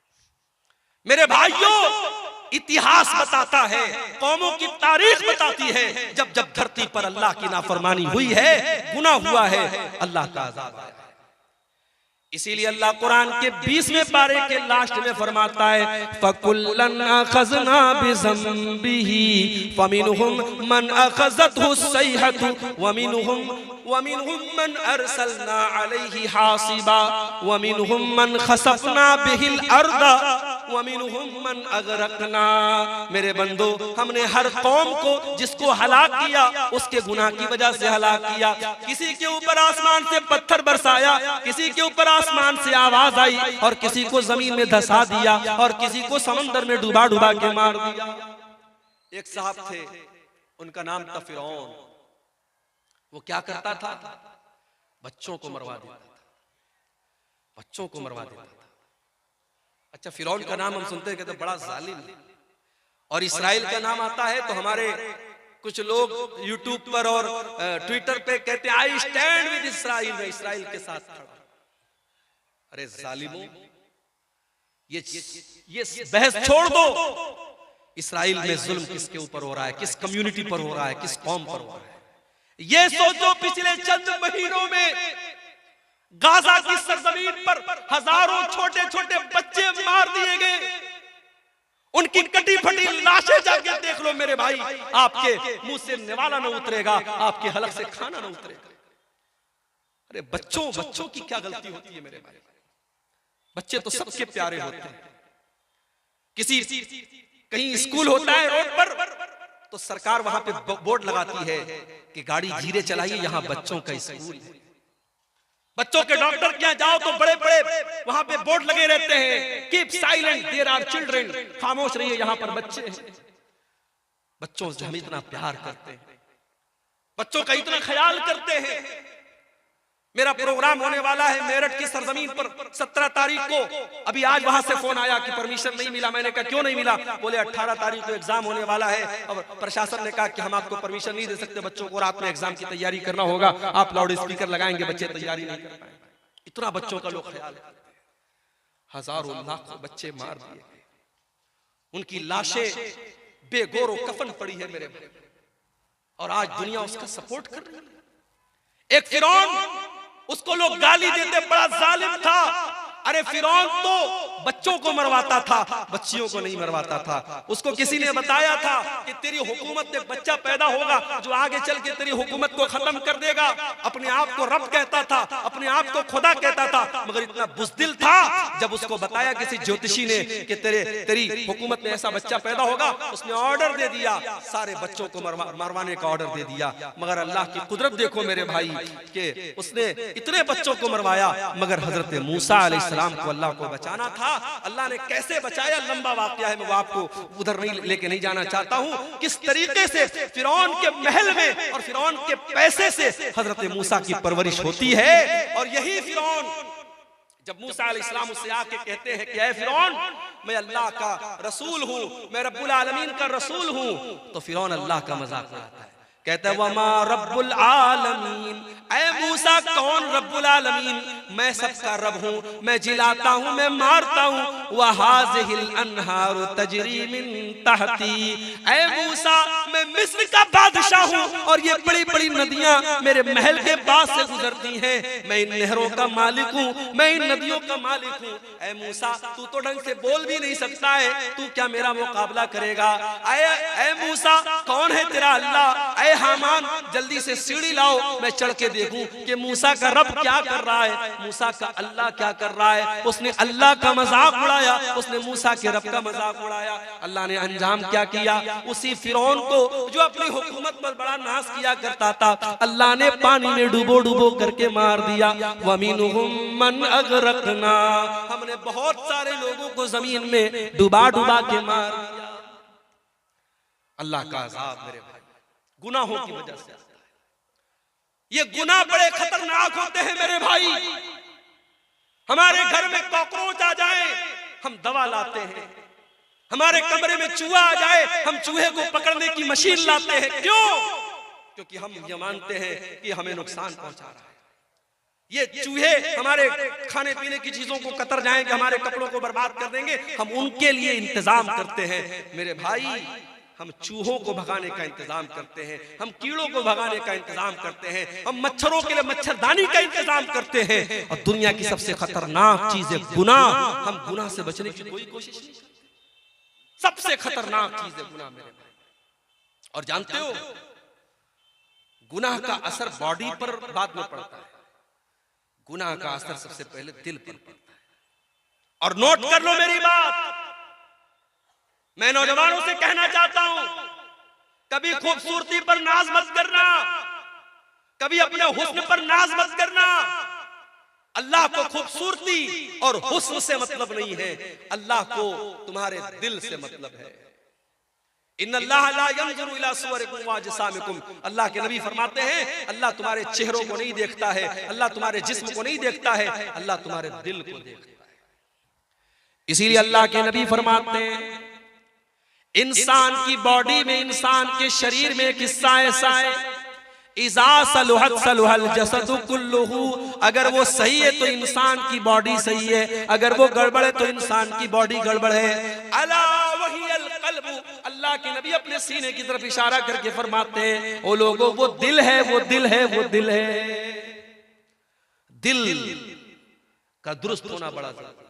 मेरे भाइयों, इतिहास बताता है, कौमों की तारीख बताती है, जब जब धरती पर अल्लाह की नाफरमानी हुई है, गुनाह हुआ है, अल्लाह का अजाब आया है। इसीलिए अल्लाह कुरान के 20वें पारे के लास्ट में फरमाता है, फकुल्लन अखज़ना बिज़ंबिही फमिनहुम मन अखज़तहु सैहतु वमिनहुम मन अरसलना अलैहि हासिबा वमिनहुम मन खसफना बिहिल अर्दा वमिनहुम मन अगरकना। मेरे बंदो, हमने हर कौम को जिसको हलाक किया उसके गुनाह की वजह से हलाक किया। किसी के ऊपर आसमान से पत्थर बरसाया, किसी के ऊपर आसमान से आवाज आई और किसी को जमीन में धंसा दिया और किसी को समंदर में डुबा डुबा के मार दिया। एक साहब थे, उनका नाम था फिरौन। वो क्या करता था? बच्चों को मरवा देता था, बच्चों को मरवा देता था। अच्छा, फिरौन का नाम हम सुनते हैं कहते बड़ा जालिम, और इस्राइल का नाम आता है तो हमारे कुछ लोग यूट्यूब पर और ट्विटर पे कहते हैं आई स्टैंड विद इस्राइल, मैं इस्राइल के साथ खड़ा। अरे जालिमों, ये बहस छोड़ दो। इस्राइल में जुल्म किसके ऊपर हो रहा है? किस कम्युनिटी पर हो रहा है? किस कौम पर हो रहा है? ये सोचो, पिछले चंद महीनों में गाजा की सरजमीन पर हजारों छोटे छोटे बच्चे मार दिए गए, उनकी कटी फटी लाशें जाके देख लो मेरे भाई, आपके मुंह से निवाला न उतरेगा, आपके हलक से खाना न उतरेगा। अरे बच्चों की क्या गलती होती है मेरे भाई? बच्चे तो सबके प्यारे होते हैं। किसी कहीं स्कूल होता है रोड पर तो सरकार वहां पे बोर्ड लगाती है कि गाड़ी धीरे चलाइए, यहाँ बच्चों का स्कूल है। बच्चों के डॉक्टर के यहाँ जाओ तो बड़े बड़े वहां पे बोर्ड लगे रहते हैं, keep silent, there are children, खामोश रहिए, यहाँ पर बच्चे हैं। बच्चों से हम इतना प्यार करते हैं, बच्चों का इतना ख्याल करते हैं। मेरा प्रोग्राम होने वाला है मेरठ की सरजमीन पर 17 तारीख को। अभी आज वहां से फोन आया कि परमिशन नहीं मिला। मैंने कहा क्यों नहीं मिला? बोले 18 तारीख को एग्जाम होने वाला है और प्रशासन ने कहा कि हम आपको परमिशन नहीं दे सकते, बच्चों को रात में एग्जाम की तैयारी करना होगा, आप लाउड स्पीकर लगाएंगे, बच्चे तैयारी नहीं कर पाएंगे। इतना बच्चों का लोग ख्याल करते हैं। हजारों लाखों बच्चे मार दिए गए, उनकी लाशें बेगौर कफन पड़ी है मेरे भाई, और आज दुनिया उसका सपोर्ट कर रही है। एक फिरौन, उसको लोग गाली देते बड़ा जालिम था, अरे फिरौन तो बच्चों को मरवाता था, बच्चियों को नहीं मरवाता था। उसको किसी ने बताया था कि तेरी हुकूमत में बच्चा पैदा होगा जो आगे चल के तेरी हुकूमत को खत्म कर देगा। अपने आप को रब कहता था, अपने आप को खुदा कहता था, मगर इतना बुज़दिल था, जब उसको बताया किसी ज्योतिषी ने कि तेरी हुकूमत में ऐसा बच्चा पैदा होगा, उसने ऑर्डर दे दिया, सारे बच्चों को मरवाने का ऑर्डर दे दिया। मगर अल्लाह की कुदरत देखो मेरे भाई कि उसने इतने बच्चों को मरवाया, मगर हजरत मूसा अलैहिस्सलाम को अल्लाह को बचाना था। अल्लाह ने कैसे बचाया, लंबा वाकया है, मैं आपको उधर नहीं लेके नहीं जाना चाहता हूं। किस तरीके से फिरौन के महल में और फिरौन के पैसे से हजरत मूसा की परवरिश होती है। और यही फिरौन जब मूसा अलैहिस्सलाम उससे आके कहते हैं कि ऐ फिरौन, मैं अल्लाह का रसूल हूं, मैं रब्बुल आलमीन का रसूल हूं, तो फिरौन अल्लाह का मजाक उड़ाता है, कहता है वमा रब्बुल आलमीन, ऐ मूसा कौन रब्बुल आलमीन, मैं सबका रब हूँ, मैं जिलाता हूँ, मैं मारता हूँ। वहाज़िहिल अन्हारु तजरी मिन तहती, ऐ मूसा मैं मिस्र का बादशाह हूँ और ये बड़ी बड़ी नदियाँ मेरे महल के पास से गुजरती हैं। मैं इन नहरों का मालिक हूँ, मैं इन नदियों का मालिक हूँ। ऐ मूसा तू तो ढंग से बोल भी नहीं सकता है, तू क्या मेरा मुकाबला करेगा। ऐ मूसा कौन है तेरा अल्लाह। ऐ हामान जल्दी से सीढ़ी लाओ, मैं चढ़ के देखूं कि मूसा का रब क्या कर रहा है, मूसा का अल्लाह क्या कर रहा है। उसने अल्लाह का मजाक उड़ाया, उसने मूसा के रब का मजाक उड़ाया। अल्लाह ने अंजाम क्या किया, उसी फिरौन को जो अपनी हुकूमत पर बड़ा नाश किया करता था, अल्लाह ने पानी में डुबो डुबो करके मार दिया। वमिनहुम मन अगरकना, हमने बहुत सारे लोगों को जमीन में डुबा डुबा के मार दिया। अल्लाह का अज़ाब मेरे भाई गुनाहों की वजह से आता है। ये गुनाह बड़े खतरनाक होते हैं मेरे भाई। हमारे घर में कॉकरोच आ जाए हम दवा लाते हैं, हमारे कमरे में चूहा आ जाए हम चूहे को पकड़ने की मशीन लाते हैं। क्यों? क्योंकि हम ये मानते हैं कि हमें नुकसान पहुंचा रहा है। ये चूहे हमारे खाने पीने की चीजों को कतर जाएंगे, हमारे कपड़ों को बर्बाद कर देंगे, हम उनके लिए इंतजाम करते हैं। मेरे भाई हम चूहों को भगाने का इंतजाम करते हैं, हम कीड़ों को भगाने का इंतजाम करते हैं, हम मच्छरों के लिए मच्छरदानी का इंतजाम करते हैं। और दुनिया की सबसे खतरनाक चीज है गुनाह। हम गुनाह से बचने की कोई कोशिश नहीं करते। सबसे खतरनाक चीज है गुनाह मेरे भाई। और जानते हो गुनाह का असर बॉडी पर बाद में पड़ता है, गुनाह का असर सबसे पहले दिल पर पड़ता है। और नोट कर लो मेरी बात, मैं नौजवानों से कहना चाहता हूं, कभी खूबसूरती पर नाज मत करना, कभी अपने हुस्न पर नाज मत करना। अल्लाह को खूबसूरती और हुस्न से मतलब नहीं है, अल्लाह को तुम्हारे दिल से मतलब है। इन्नल्लाह ला यंजुरु इला सुवरिकुम व अजसामिकुम, अल्लाह के नबी फरमाते हैं अल्लाह तुम्हारे चेहरों को नहीं देखता है, अल्लाह तुम्हारे जिस्म को नहीं देखता है, अल्लाह तुम्हारे दिल को देखता है। इसीलिए अल्लाह के नबी फरमाते हैं इंसान की बॉडी में, इंसान के शरीर में एक हिस्सा ऐसा है, इज़ा सलुहत सलुहल जसदु कुल्लुहु, अगर वो सही है तो इंसान की बॉडी सही है, अगर वो गड़बड़ है तो इंसान की बॉडी गड़बड़ है। अला वहियल क़ल्बु, अल्लाह के नबी अपने सीने की तरफ इशारा करके फरमाते हैं ओ लोगों वो दिल है, वो दिल है, वो दिल है। दिल का दुरुस्त होना बड़ा जरूरी है।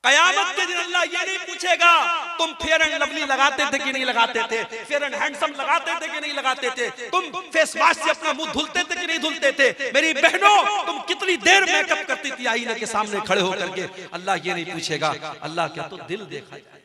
कयामत के दिन अल्लाह ये नहीं पूछेगा तुम फेयर एंड लवली लगाते थे कि नहीं लगाते थे, फेयर एंड हैंडसम लगाते थे कि नहीं लगाते थे, तुम फेस वॉश से अपना मुंह धुलते थे कि नहीं धुलते थे, मेरी बहनों तुम कितनी देर मेकअप करती थी आईने के सामने खड़े होकर के। अल्लाह ये नहीं पूछेगा, अल्लाह क्या तो दिल देखा जाए।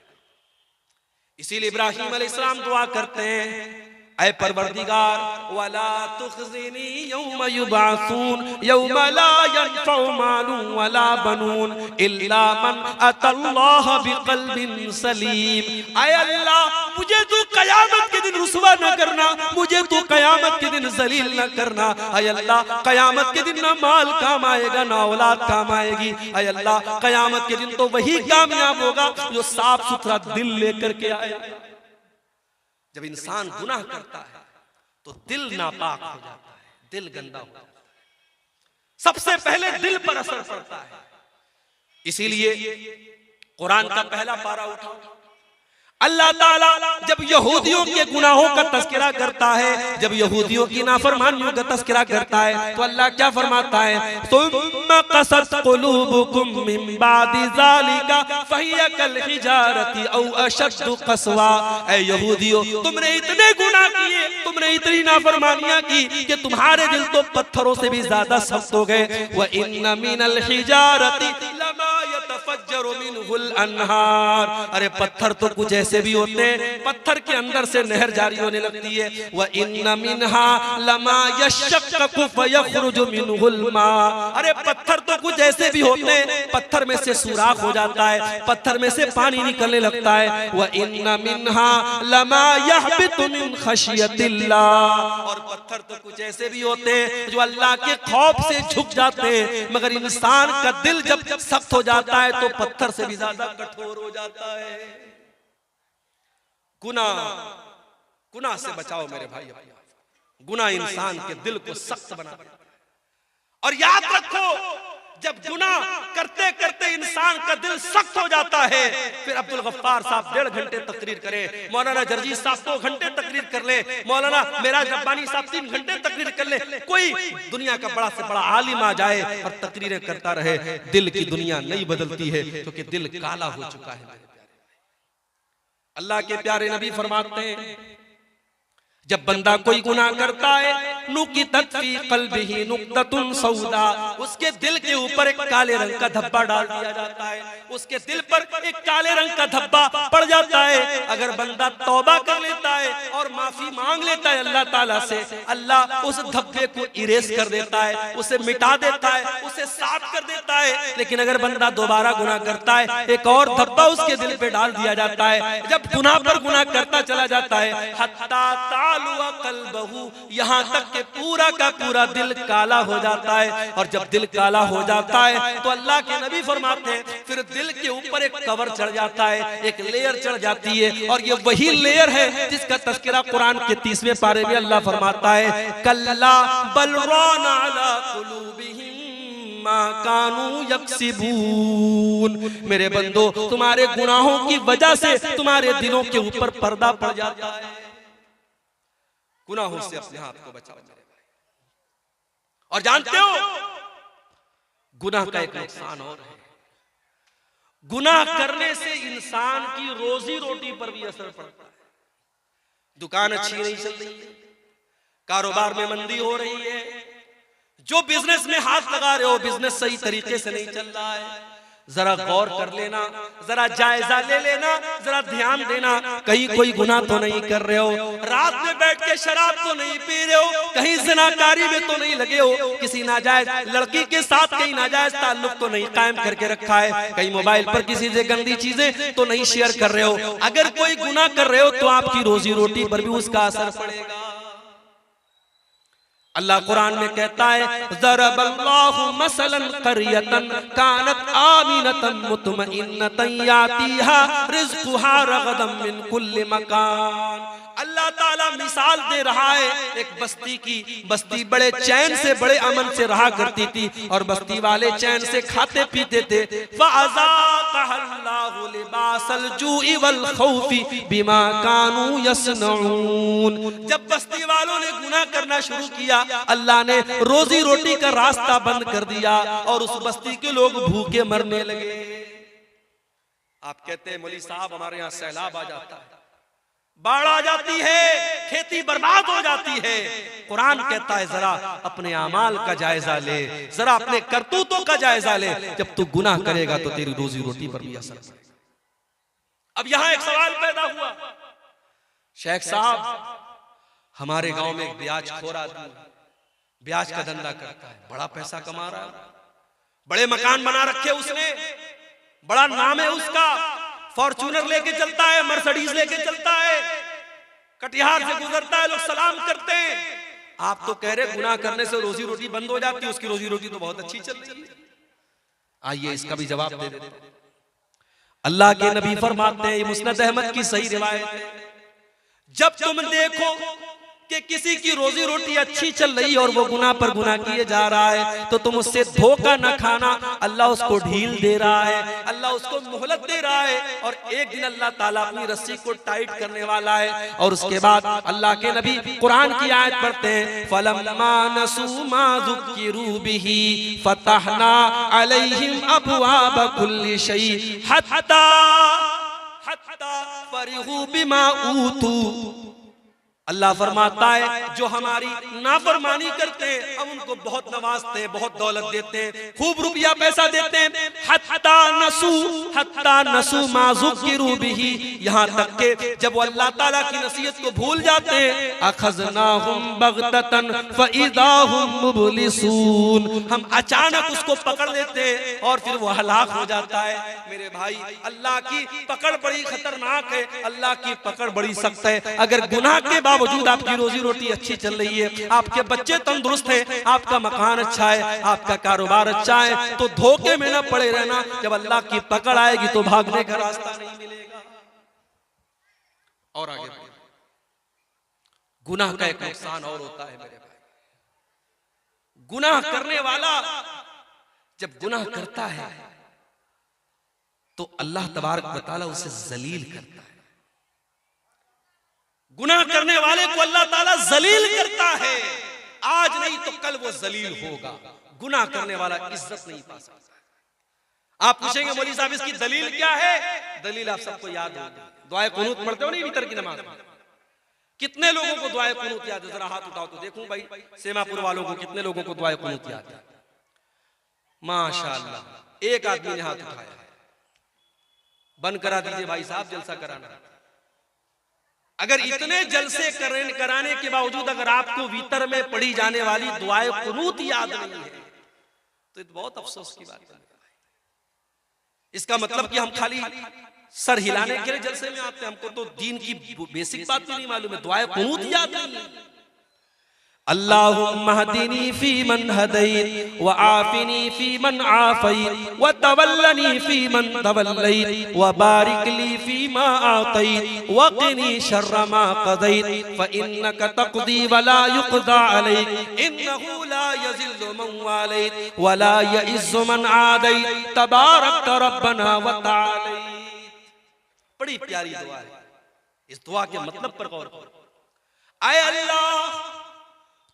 इसीलिए इब्राहीम अलैहिस्सलाम दुआ करते हैं ऐ परवरदिगार वला तुखज़िनी यौम युबअसून यौम ला यनफ़उ मालुन वला बनून इल्ला मन अतल्लाह बिक़ल्बिन सलीम। ऐ अल्लाह मुझे तू कयामत के दिन रुसवा न करना, मुझे तू कयामत के दिन जलील न करना। ऐ अल्लाह कयामत के दिन ना माल काम आएगा ना औलाद काम आएगी। ऐ अल्लाह कयामत के दिन तो वही कामयाब होगा जो साफ सुथरा दिल लेकर के आएगा। जब इंसान गुनाह करता है तो दिल नापाक हो जाता है, दिल गंदा हो जाता है, सबसे पहले दिल पर असर पड़ता है। इसीलिए कुरान का पहला पारा उठाओ, अल्लाह ताला जब यहूदियों के गुनाहों का तस्करा करता है, जब यहूदियों की नाफरमानियों का तस्करा करता है, तो अल्लाह क्या फरमाता है, सुम्मा क़सत क़ुलूबुकुम मिन बादि ज़ालिका फ़हिय कल हिजारति औ अशद्दु क़स्वा। ऐ यहूदियों, तुमने इतने गुनाह किए, तुमने इतनी नाफरमानियां की कि तुम्हारे दिल तो पत्थरों से भी ज्यादा सख्त हो गए। व इन्ना मिनल हिजारति लमा यतफज्जरु मिनहुल अन्हार। अरे पत्थर तो कुछ ऐसे भी होते हैं, पत्थर के अंदर से नहर जारी होने लगती है। व इन्ना मिनहा लमा यशक्ककु फयखरुजु मिनहुल मा। अरे पत्थर तो कुछ ऐसे भी होते हैं, पत्थर में से सुराख हो जाता है, पत्थर में से पानी निकलने लगता है। व इन्ना मिनहा लमा यहबितु मिन खशियतिल्लाह। और पत्थर तो कुछ ऐसे भी होते हैं जो अल्लाह के खौफ से झुक जाते हैं, मगर इंसान का दिल जब सख्त हो जाता है तो पत्थर से भी ज्यादा कठोर हो जाता है। गुनाह से बचाओ मेरे भाई। गुनाह इंसान के दिल को सख्त बना देता है। और याद रखो, जब गुनाह करते करते इंसान का दिल सख्त हो जाता है, फिर अब्दुल गफ्फार साहब 1.5 घंटे तकरीर करें, मौलाना जर्जी साहब 2 घंटे तकरीर कर ले, मौलाना मेराज रब्बानी साहब 3 घंटे तकरीर कर ले, कोई दुनिया का बड़ा से बड़ा आलिम आ जाए और तकरीरें करता रहे, दिल की दुनिया नहीं बदलती है, क्योंकि दिल काला हो चुका है। अल्लाह के प्यारे नबी फरमाते हैं, जब बंदा कोई गुनाह करता है, नुकितत फी क़ल्बिही नुक्ततुन सौदा, उसके दिल के ऊपर एक काले रंग का धब्बा डाल दिया जाता है, उसके दिल पर एक काले रंग का धब्बा पड़ जाता है। अगर बंदा तौबा कर लेता है और माफी मांग लेता है अल्लाह ताला से, अल्लाह उस धब्बे को इरेज कर देता है, उसे मिटा देता है, उसे साफ कर देता है। लेकिन अगर बंदा दोबारा गुनाह करता है, एक और धब्बा उसके दिल पे डाल दिया जाता है। जब गुनाह पर गुनाह करता चला जाता है, हत्ता कल्बहू, यहाँ तक के पूरा का पूरा दिल काला हो जाता है। और जब दिल काला हो जाता है तो अल्लाह के नबी फरमाते हैं, फिर दिल के ऊपर एक कवर चढ़ जाता है, एक लेयर चढ़ जाती है। और ये वही लेयर है जिसका तज़किरा कुरान के 30वें पारे में अल्लाह फरमाता है, कल्ला बल राना अला कुलूबिहिम मा कानू यक्सिबून। मेरे बंदो, तुम्हारे गुनाहों की वजह से तुम्हारे दिलों के ऊपर पर्दा पड़ जाता है। गुनाहों से अपने हाथ को बचाओ मेरे भाई। और जानते हो, गुनाह का एक नुकसान और है, गुनाह करने से इंसान की रोजी रोटी पर भी असर पड़ता है। दुकान अच्छी नहीं चल रही है, कारोबार में मंदी हो रही है, जो बिजनेस में हाथ लगा रहे हो बिजनेस सही तरीके से नहीं चल रहा है, जरा गौर कर लेना, जरा जायजा ले लेना, जरा ध्यान देना, कहीं कोई गुनाह तो नहीं कर रहे हो, रात में बैठ के शराब तो नहीं पी रहे हो, कहीं ज़िनाकारी में तो नहीं लगे हो, किसी नाजायज लड़की के साथ कहीं नाजायज ताल्लुक तो नहीं कायम करके रखा है, कहीं मोबाइल पर किसी से गंदी चीजें तो नहीं शेयर कर रहे हो। अगर कोई गुनाह कर रहे हो तो आपकी रोजी रोटी पर भी उसका असर पड़ेगा। अल्लाह कुरान में कहता है, ज़रबल्लाहु मसलन क़रियतन कानत आमिनतन मुतमइन्नतन यातीहा रिज़्क़ुहा रग़दन मिन कुल्लि मकान। अल्लाह ताला मिसाल दे रहा है एक बस्ती की। बस्ती बड़े चैन से, बड़े अमन से रहा करती थी, और बस्ती वाले चैन से खाते पीते थे। फ़अज़ाक़हल्लाहु लिबासल जूइ वल खौफ़ि बिमा कानू यसनऊन। जब बस्ती वालों ने गुनाह करना शुरू किया, अल्लाह ने रोजी रोटी का रास्ता बंद कर दिया और उस बस्ती के लोग भूखे मरने लगे। आप कहते हैं मौलवी साहब हमारे यहाँ सैलाब आ जाता है, बाढ़ आ जाती है, खेती बर्बाद हो जाती है। कुरान कहता है जरा अपने अमाल का जायजा ले, जरा अपने करतूतों का जायजा ले। जब तू गुनाह करेगा तो तेरी रोजी रोटी पर भी असर पड़ेगा। अब यहाँ एक सवाल पैदा हुआ, शेख साहब हमारे गांव में एक ब्याज खोर आदमी ब्याज का धंधा करता है, बड़ा पैसा कमा रहा है, बड़े मकान बना रखे उसने, बड़ा नाम है उसका, फॉर्च्यूनर लेके चलता है, मर्सिडीज लेके चलता है, कटिहार से गुजरता है, लोग सलाम करते हैं। आप तो कह रहे गुनाह करने से रोजी रोटी बंद हो जाती है, उसकी रोजी रोटी तो बहुत अच्छी चल रही है। आइए इसका भी जवाब दे देते हैं। अल्लाह के नबी फरमाते हैं, ये मुस्नद अहमद की सही रिवायत है, जब तुम देखो कि किसी की रोजी रोटी अच्छी चल रही और वो गुनाह पर गुनाह किए जा रहा है, तो तुम उससे धोखा न खाना। अल्लाह उसको ढील दे रहा है, अल्लाह उसको मोहलत दे रहा है, और एक दिन अल्लाह ताला अपनी रस्सी को टाइट करने वाला है। और उसके बाद अल्लाह के नबी कुरान की आयत पढ़ते हैं, फलम्मा नसू मा ज़ुक्किरू बिही फतहना अलैहिम अबवाब कुल्ली शै हत्ता फरिहू बिमा ऊतू। अल्लाह फरमाता है जो हमारी नाफरमानी करते हैं हम उनको बहुत नवाजते हैं, बहुत दौलत देते हैं, खूब रुपया पैसा देते हैं। हत्ता नसू मा ज़ुक्किरू बिही, यहाँ तक के जब वो अल्लाह ताला की नसीहत को भूल जाते हैं, अखज़नाहुम बग़ततन फ़इज़ा हुम मुब्लिसून, हम अचानक उसको पकड़ लेते हैं और फिर वो हलाक हो जाता है। मेरे भाई, अल्लाह की पकड़ बड़ी खतरनाक है, अल्लाह की पकड़ बड़ी सख्त है। अगर गुनाह के बावजूद आपकी रोजी रोटी अच्छी चल रही है, आपके बच्चे तंदुरुस्त हैं, आपका मकान अच्छा है, आपका कारोबार अच्छा है, तो धोखे में ना पड़े रहना। जब अल्लाह की पकड़ आएगी तो भागने का रास्ता नहीं मिलेगा। और आगे गुनाह का एक नुकसान और होता है मेरे भाई, गुनाह करने वाला जब गुनाह करता है तो अल्लाह तबारक व तआला उसे जलील करता है। गुनाह करने वाले को अल्लाह ताला जलील करता है, आज नहीं तो कल वो जलील होगा। गुनाह करने वाला इज्जत नहीं पा सकता। आप पूछेंगे मौलवी साहब इसकी दलील क्या है? दलील आप सबको याद होगी, दुआए कुनूत पढ़ते हो नहीं वितर की नमाज में? कितने लोगों को दुआए कुनूत याद है? जरा हाथ उठाओ तो देखूं भाई, सेमापुर वालों को कितने लोगों को दुआए कुनूत याद है? माशाअल्लाह, एक आदमी ने हाथ उठाया। बंद करा दीजिए भाई साहब, जलसा कराना। अगर इतने जलसे कराने के बावजूद अगर आपको वितर में पढ़ी जाने वाली दुआए कुनूत याद नहीं है तो ये बहुत अफसोस की बात है। इसका मतलब कि हम खाली सर हिलाने के लिए जलसे में आते हैं, हमको तो दीन की बेसिक बात भी नहीं मालूम है, दुआए कुनूत याद नहीं है। अल्लाहुम्मा हदीनी फीमन हदैत व आफिनी फीमन आफैत व तवल्लनी फीमन तवल्लैत व बारिक ली फीमा आतैत व क़िनी शर्र मा क़दैत फ इन्नका तक़दी व ला युक़दा अलैक इन्नहु ला यज़िल्लु मन वालैत व ला यइज़्ज़ु मन आदैत तबारक रब्बना व तआला। बड़ी प्यारी दुआ है। इस दुआ के मतलब पर गौर करो। आए अल्लाह,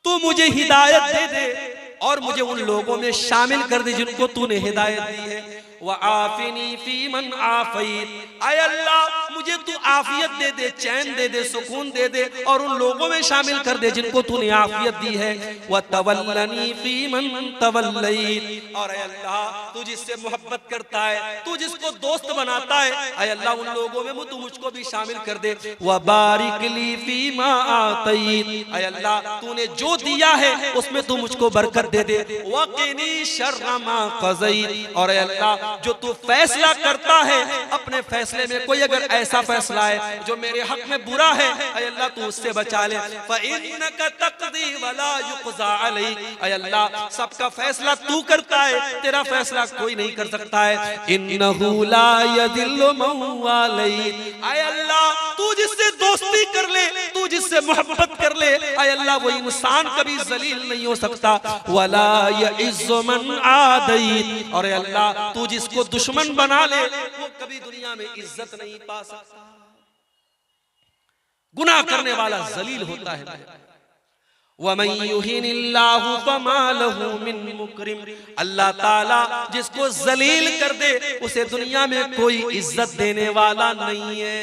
तू मुझे हिदायत दे दे और मुझे उन लोगों में शामिल कर दे जिनको तूने हिदायत दी है। व आफिनी फीमन आफैत, आय अल्लाह मुझे तू आफियत दे दे, चैन दे दे, सुकून दे दे और उन लोगों में शामिल कर दे जिनको तूने आफियत दी है। व तवल्लनी फीमन तवल्लैत, और आय अल्लाह तू जिससे मोहब्बत करता है, तू जिसको दोस्त बनाता है, आय अल्लाह उन लोगों में तू मुझको भी शामिल कर दे। व बारिक ली फीमा आतैत, आय अल्लाह तूने जो दिया है उसमें तू मुझको बरकत दे दे। व क़िनी शर्र मा क़ज़ैत, और आय अल्लाह जो तू फैसला करता है अपने फैसले में कोई अगर ऐसा फैसला है जो मेरे हक में बुरा है, ऐ अल्लाह तू उससे बचा ले। फ़इन्नका तक़दी व ला युक़ज़ा अलैक, ऐ अल्लाह सबका फैसला तू करता है, तेरा फैसला कोई नहीं कर सकता है। इन्नहु ला यज़िल्लु मन वालैत, ऐ अल्लाह तू जिससे दोस्ती कर ले, तू जिससे मोहब्बत कर ले, ऐ अल्लाह वो इंसान कभी जलील नहीं हो सकता। वला यइज़्ज़ु मन आदैत, और ऐ अल्लाह तू जिसको दुश्मन बना ले वो कभी दुनिया में इज्जत नहीं पा सकता। गुनाह करने वाला जलील होता है। वमन युहिनिल्लाहु फमा लहू मिन मुकरिम, अल्लाह ताला जिसको जलील कर दे उसे दुनिया में कोई इज्जत देने वाला नहीं है।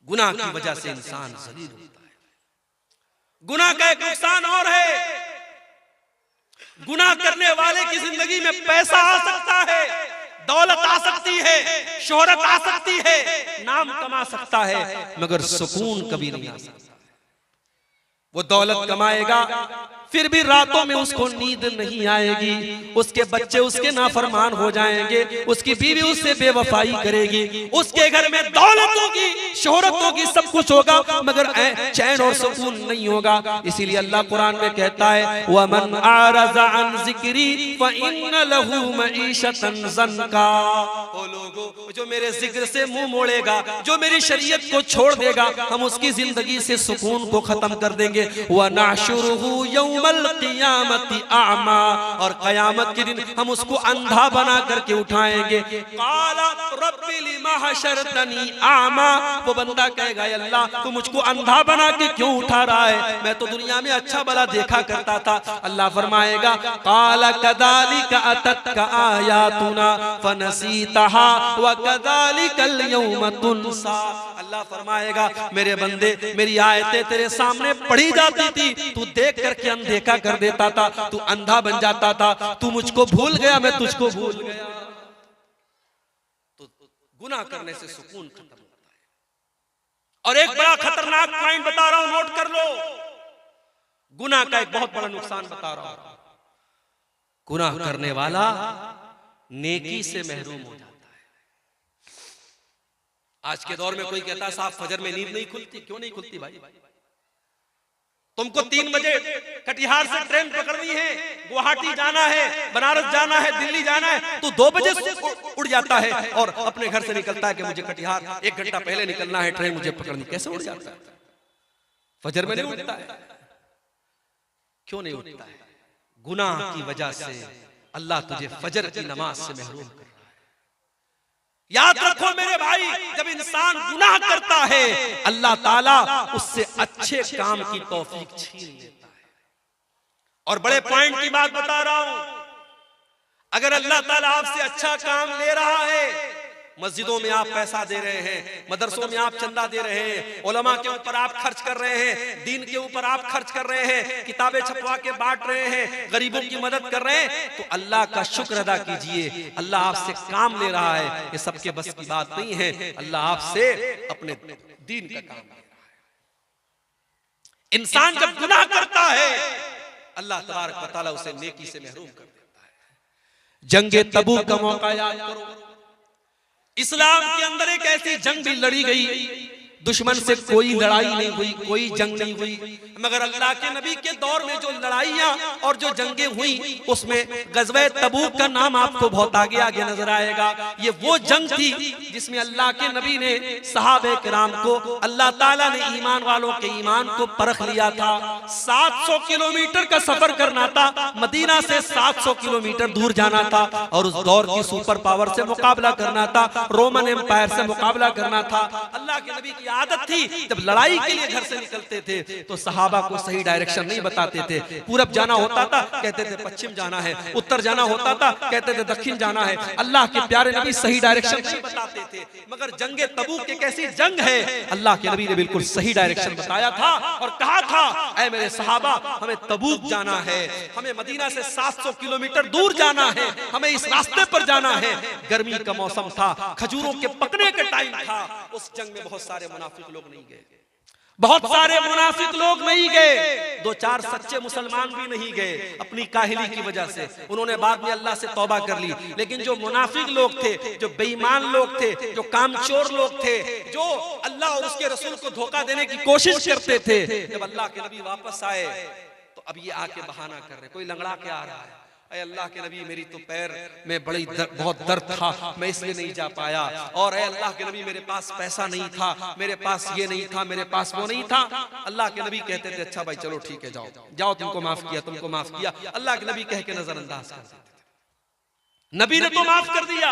गुनाह की वजह से इंसान जलील होता है। गुनाह का एक नुकसान और है, गुनाह करने वाले की जिंदगी में पैसा आ सकता है, दौलत आ सकती है, शोहरत आ सकती है, नाम कमा सकता है, मगर सुकून कभी नहीं आ सकता। वो दौलत कमाएगा फिर भी रातों में उसको नींद नहीं आएगी, उसके बच्चे उसके नाफरमान हो जाएंगे, उसकी बीवी उससे बेवफाई करेगी, उसके घर में दौलत होगी, शोहरत होगी, सब कुछ होगा, मगर चैन और सुकून नहीं होगा। इसीलिए अल्लाह कुरान में कहता है वमन आरज़ा अन ज़िक्री फ़इन्न लहू मईशतन ज़न्का। ओ लोगों, जो मेरे जिक्र से मुंह मोड़ेगा, जो मेरी शरीयत को छोड़ देगा, हम उसकी जिंदगी से सुकून को खत्म कर देंगे। व नहशुरुहु यौमल क़ियामति अअमा, और क़यामत के दिन हम उसको अंधा बना करके उठाएंगे। क़ाला रब्बि लिमा हशरतनी अअमा, वो बंदा कहेगा अल्लाह तू मुझको अंधा बना के क्यों उठा रहा है, मैं तो दुनिया में अच्छा भला देखा करता था। अल्लाह फरमाएगा क़ाला कज़ालिका अततका आयातुना फनसीतहा व कज़ालिकल यौम तुनसा। अल्लाह फरमाएगा मेरे बंदे, मेरी आयतें तेरे सामने पढ़ी जाती थी, तू देख करके अनदेखा कर देता था, तू अंधा बन जाता था, तू मुझको भूल गया, मैं तुझको भूल गया। तो गुनाह करने से सुकून खत्म होता है। और एक बड़ा खतरनाक पॉइंट बता रहा हूं, नोट कर लो। गुनाह का एक बहुत बड़ा नुकसान बता रहा हूं। गुनाह करने वाला नेकी से महरूम हो जाता है। आज के दौर में कोई कहता है साहब फजर में नींद नहीं खुलती, क्यों नहीं खुलती भाई? तुमको 3 बजे कटिहार से ट्रेन पकड़नी है, गुवाहाटी जाना है, बनारस जाना है, दिल्ली जाना है, तो 2 बजे उड़ जाता है और अपने घर से निकलता है कि मुझे कटिहार 1 घंटा पहले निकलना है, ट्रेन मुझे पकड़नी। कैसे उड़ जाता है? फजर में नहीं उठता है। क्यों नहीं उठता है? गुनाह की वजह से अल्लाह तुझे फजर की नमाज से महरूम कर रहा है। याद रखो मेरे भाई, जब इंसान गुनाह करता है अल्लाह ताला उससे अच्छे काम की तौफीक छीन लेता है। और बड़े पॉइंट की बात बता रहा हूं, अगर अल्लाह ताला आपसे अच्छा काम ले रहा है, मस्जिदों में आप पैसा दे रहे हैं, मदरसों में आप चंदा दे रहे हैं, उलमा के ऊपर आप खर्च कर रहे हैं, दीन के ऊपर आप खर्च कर रहे हैं, किताबें छपवा के बांट रहे हैं, गरीबों की मदद कर रहे हैं, तो अल्लाह का शुक्र अदा कीजिए। अल्लाह आपसे काम ले रहा है, ये सबके बस की बात नहीं है। अल्लाह आपसे अपने दीन का काम ले रहा है। इंसान जब गुनाह करता है अल्लाह तबारक व तआला उसे नेकी से महरूम कर देता है। जंगे तबूक का मौका याद करो। इस्लाम के अंदर एक ऐसी जंग भी लड़ी गई, दुश्मन से कोई लड़ाई नहीं हुई, कोई जंग नहीं हुई, मगर अल्लाह के नबी के दौर में जो लड़ाइयां और जो जंगें हुई उसमें गज़वे तबूक का नाम आपको बहुत आगे आगे नजर आएगा। ये वो जंग थी जिसमें अल्लाह के नबी ने सहाबे किराम को, अल्लाह ताला ने ईमान वालों के ईमान को परख लिया था। 700 किलोमीटर का सफर करना था, मदीना से 700 किलोमीटर दूर जाना था, और उस दौर की सुपर पावर से मुकाबला करना था, रोमन एम्पायर से मुकाबला करना था। अल्लाह के नबी की आदत थी जब लड़ाई के लिए घर से निकलते थे तो सहाबा को सही डायरेक्शन नहीं बताते थे। पूरब जाना होता था कहते थे पश्चिम जाना है, उत्तर जाना होता था कहते थे दक्षिण जाना है। अल्लाह के प्यारे नबी सही डायरेक्शन नहीं बताते थे, मगर जंगे तबूक एक ऐसी जंग है अल्लाह के नबी ने बिल्कुल सही डायरेक्शन बताया था और कहा था ऐ मेरे सहाबा, हमें तबूक जाना है, हमें मदीना से 700 किलोमीटर दूर जाना है, हमें इस रास्ते पर जाना है। गर्मी का मौसम था, खजूरों के पकने का टाइम था। उस जंग में बहुत सारे मुनाफिक लोग नहीं गए, बहुत सारे मुनाफिक लोग नहीं गए, 2-4 सच्चे मुसलमान भी नहीं गए अपनी काहिली की वजह से। उन्होंने बाद में अल्लाह से तौबा कर ली, लेकिन जो मुनाफिक लोग थे, जो बेईमान लोग थे, जो कामचोर लोग थे, जो अल्लाह और उसके रसूल को धोखा देने की कोशिश करते थे, जब अल्लाह के नबी वापस आए तो अब ये आके बहाना कर रहे, कोई लंगड़ा के आ रहा है, ऐ अल्लाह के नबी मेरी तो पैर में बहुत दर्द था, मैं इसलिए नहीं जा पाया, और ऐ अल्लाह के नबी मेरे पास पैसा नहीं था, मेरे पास ये नहीं था, मेरे पास वो नहीं था। अल्लाह के नबी कहते थे अच्छा भाई चलो ठीक है, जाओ जाओ, तुमको माफ किया, तुमको माफ किया। अल्लाह के नबी कह के नजरअंदाज कर देते थे। नबी ने तो माफ कर दिया,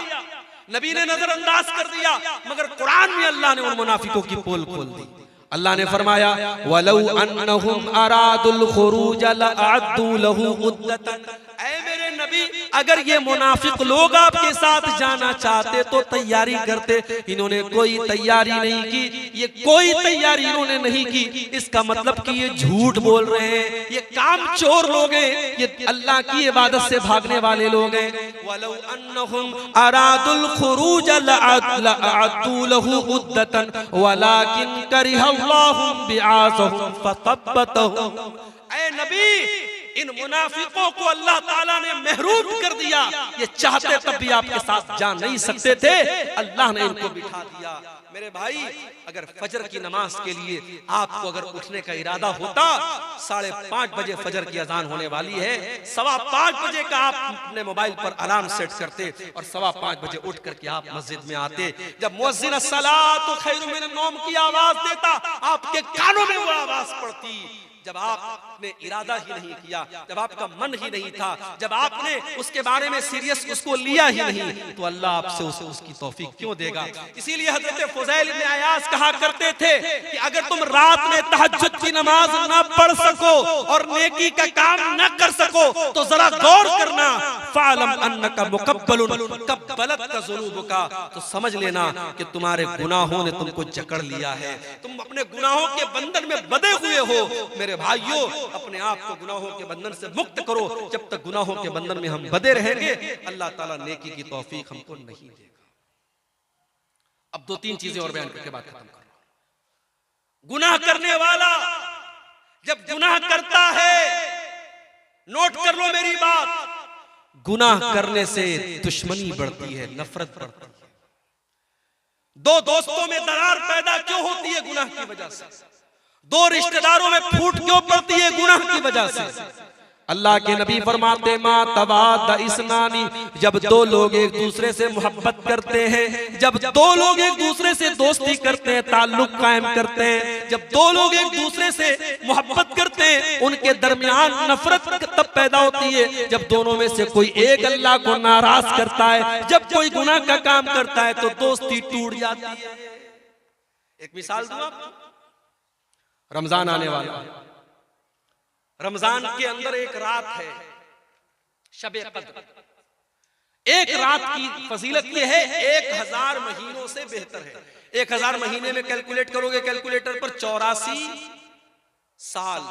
नबी ने नजरअंदाज कर दिया, मगर कुरान में अल्लाह ने उन मुनाफिकों की पोल खोल दी। अल्लाह ने फरमाया वलौ अन्नहुम अरादुल खुरूज लअद्दू लहू उद्दतन, ऐ मेरे नबी अगर ये मुनाफिक लोग आपके साथ जाना चाहते तो तैयारी करते, इन्होंने कोई तैयारी नहीं की, ये कोई तैयारी इन्होंने नहीं की। इसका मतलब कि ये झूठ बोल रहे हैं, ये कामचोर लोग हैं, ये अल्लाह की इबादत से भागने वाले लोग हैं। वलौ अन्नहुम अरादुल खुरूज लअद्दू लहू उद्दतन वलाकिन करिहल्लाहु बिआसहुम फतब्बतहुम, ऐ नबी इन मुनाफिकों को अल्लाह ताला ने महरूम कर दिया। ये चाहते तब भी आपके साथ जा नहीं सकते थे, अल्लाह ने इनको बिठा दिया। मेरे भाई, अगर फजर की नमाज के लिए आपको अगर उठने का इरादा होता, 5:30 बजे फजर की अजान होने वाली है, 5:15 बजे का आप अपने मोबाइल पर अलार्म सेट करते और 5:15 बजे उठ करके आप मस्जिद में आते। जब मुअज्जिन अस्सलातु खैरुम मिनन नौम की आवाज देता, आपके कानों में वो आवाज पड़ती। जब आपने इरादा ही नहीं किया, जब आपका मन ही नहीं था, जब आपने उसके बारे में सीरियस उसको लिया ही नहीं, तो अल्लाह आपसे उसकी तौफीक क्यों देगा। इसीलिए हजरत फुज़ैल इब्न अयाज़ कहा करते थे कि अगर तुम रात में तहज्जुद की नमाज ना पढ़ सको और नेकी का काम ना कर सको तो जरा गौर करना, फ़अलम अन्नका मुक़ब्बलुन क़ब्बलत ज़ुनूबुका, तो समझ लेना कि तुम्हारे गुनाहों ने तुमको जकड़ लिया है, तुम अपने गुनाहों के बंधन में बंधे हुए हो। मेरे भाइयों, अपने आप को गुनाहों के बंधन से मुक्त करो। जब तक गुनाहों के बंधन में हम बंधे रहेंगे, अल्लाह ताला नेकी की तौफीक हमको नहीं देगा। अब 2-3 चीजें और बयान करके बात खत्म कर रहा हूं। गुनाह करने वाला जब गुनाह करता है, नोट कर लो मेरी बात, गुनाह करने से दुश्मनी बढ़ती है, नफरत बढ़ती है। 2 दोस्तों में दरार पैदा क्यों होती है? गुनाह की वजह से। 2 रिश्तेदारों में फूट क्यों पड़ती है? गुनाह की वजह से। अल्लाह के नबी फरमाते मा तवाद इस्नानी, जब 2 लोग एक दूसरे से मोहब्बत करते हैं, जब 2 लोग एक दूसरे से दोस्ती करते हैं, ताल्लुक कायम करते हैं, जब 2 लोग एक दूसरे से मोहब्बत करते हैं, उनके दरमियान नफरत तब पैदा होती है जब दोनों में से कोई एक अल्लाह को नाराज करता है। जब कोई गुनाह का काम करता है तो दोस्ती टूट जाती है। एक मिसाल दूं आपको, रमजान आने वाला है, रमजान के अंदर एक रात है शबे कद्र। एक रात की फजीलत ये है 1000 महीनों से बेहतर है। 1000 महीने में कैलकुलेट करोगे कैलकुलेटर पर 84 साल।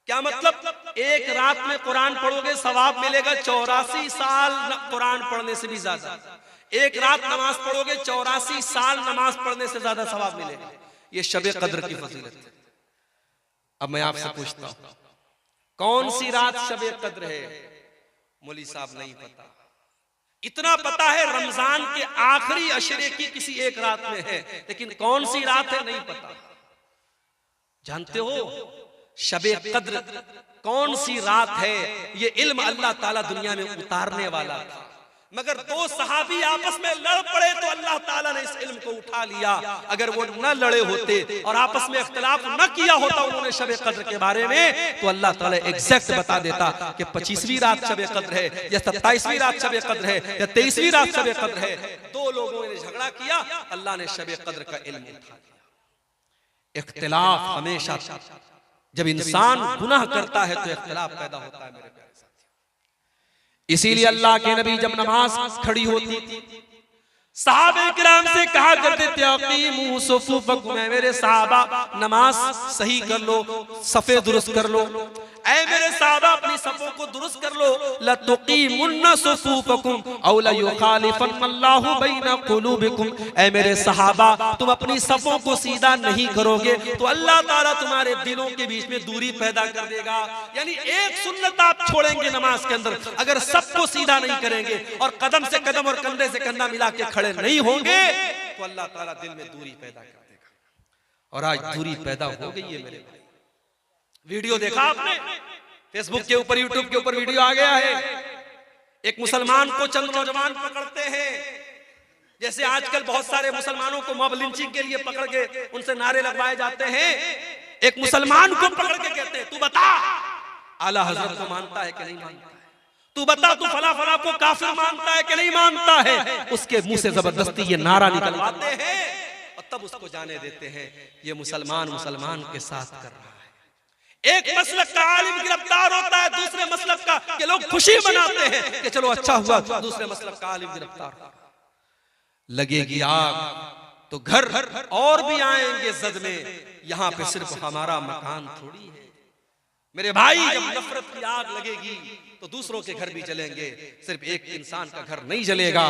क्या मतलब? एक रात में कुरान पढ़ोगे सवाब मिलेगा 84 साल कुरान पढ़ने से भी ज्यादा। एक रात नमाज पढ़ोगे 84 साल नमाज पढ़ने से ज्यादा सवाब मिलेगा। ये शबे कद्र की फजीलत है। अब मैं आपसे पूछता हूं, कौन सी रात शबे कद्र है? मौली साहब नहीं पता। इतना पता है रमजान के आखिरी अशरे की किसी एक रात में है, लेकिन कौन सी रात है नहीं पता। जानते हो शबे कद्र कौन सी रात है? ये इल्म अल्लाह ताला दुनिया में उतारने वाला था, मगर 2 सहाबी आपस में लड़ पड़े तो अल्लाह ताला ने इस इल्म को उठा लिया। अगर वो न लड़े होते और आपस में इख्तिलाफ न किया होता उन्होंने शबे कद्र के बारे में, तो अल्लाह ताला एग्जैक्ट बता देता कि 25वीं रात शबे कद्र है या 27वीं रात शबे कद्र है या 23वीं रात शबे कद्र है। 2 लोगों ने झगड़ा किया, अल्लाह ने शबे कद्र का इल्म उठा लिया। इख्तिलाफ हमेशा, जब इंसान गुनाह करता है तो इख्तिलाफ पैदा होता है मेरे प्यारे साथियों। इसीलिए अल्लाह के नबी जब नमाज खड़ी होती थी, सहाबे किराम से कहा करते थे अकीमू सुफूफकुम, मेरे सहाबा नमाज सही कर लो, सफे दुरुस्त कर लो। ऐ मेरे सहाबा अपनी सफों को दुरुस्त कर लो। लतुकीमुन्ना सुफूफकुम औ लयुखालिफन्नल्लाहु बैना कुलूबिकुम, ऐ मेरे सहाबा तुम अपनी सफों को सीधा नहीं करोगे तो अल्लाह ताला तुम्हारे दिलों के बीच में दूरी पैदा कर देगा। यानी एक सुन्नत आप छोड़ेंगे नमाज के अंदर, अगर सबको सीधा नहीं करेंगे और कदम से कदम और कंधे से कंधा मिला के खड़े नहीं होंगे तो अल्लाह ताला दिल में दूरी पैदा कर देगा। और आज दूरी पैदा हो गई है मेरे भाई। वीडियो देखा आपने? फेसबुक के ऊपर, यूट्यूब के ऊपर वीडियो आ गया है। एक मुसलमान को चंद नौजवान पकड़ते हैं, जैसे आजकल बहुत सारे मुसलमानों को मॉब लिंचिंग के लिए पकड़ के उनसे नारे लगवाए जाते हैं। एक मुसलमान को पकड़ के कहते हैं तू बता आला हजरत को मानता है कि नहीं मानता है, तू बता तू फला फला को काफिर मानता है कि नहीं मानता है। उसके मुंह से जबरदस्ती ये नारा निकलवाते हैं और तब उसको जाने देते हैं ये मुसलमान मुसलमान के साथ कर रहा है। एक मसलक का आलिम गिरफ्तार होता है, दूसरे मसलक का के लोग खुशी मनाते हैं कि चलो अच्छा हुआ, दूसरे मसलक का आलिम गिरफ्तार। लगेगी आग तो घर और भी आएंगे जद में, यहाँ पे सिर्फ हमारा मकान थोड़ी है। मेरे भाई जब नफरत की आग लगेगी तो दूसरों के घर भी जलेंगे, सिर्फ एक इंसान का घर नहीं जलेगा।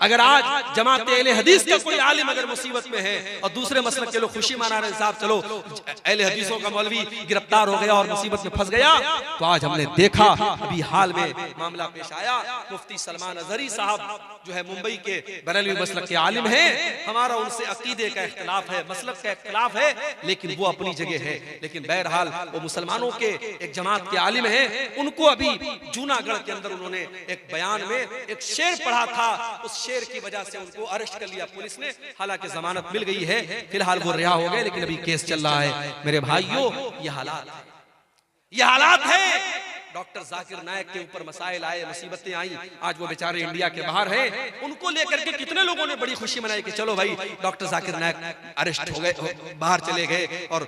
अगर आज जमात अहले हदीस का कोई आलिम अगर मुसीबत में है और दूसरे मसलक के लोग खुशी मना रहे हैं, साहब चलो अहले हदीसों का मौलवी गिरफ्तार हो गया और मुसीबत में फंस गया, तो आज हमने देखा अभी हाल में मामला पेश आया, मुफ्ती सलमान अजहरी साहब जो है मुंबई के बरेलवी मसलक के आलिम हैं, हमारा उनसे अकीदे का इख्तिलाफ है, मसलक का इख्तिलाफ है, लेकिन वो अपनी जगह है। लेकिन बहरहाल वो मुसलमानों के एक जमात के आलिम हैं। उनको अभी जूनागढ़ के अंदर उन्होंने एक बयान में एक शेर पढ़ा था, उस शेर की वजह से उनको अरेस्ट कर लिया पुलिस ने। हालांकि जमानत मिल गई है, फिलहाल वो रिहा हो गए, लेकिन अभी केस चल रहा है। मेरे भाइयों, ये हालात है। डॉक्टर जाकिर नायक के ऊपर मसाइल आए, मुसीबतें आई, आज वो बेचारे इंडिया के बाहर हैं। उनको लेकर के कितने लोगों ने बड़ी खुशी मनाई कि चलो भाई डॉक्टर जाकिर नायक अरेस्ट हो गए, बाहर चले गए और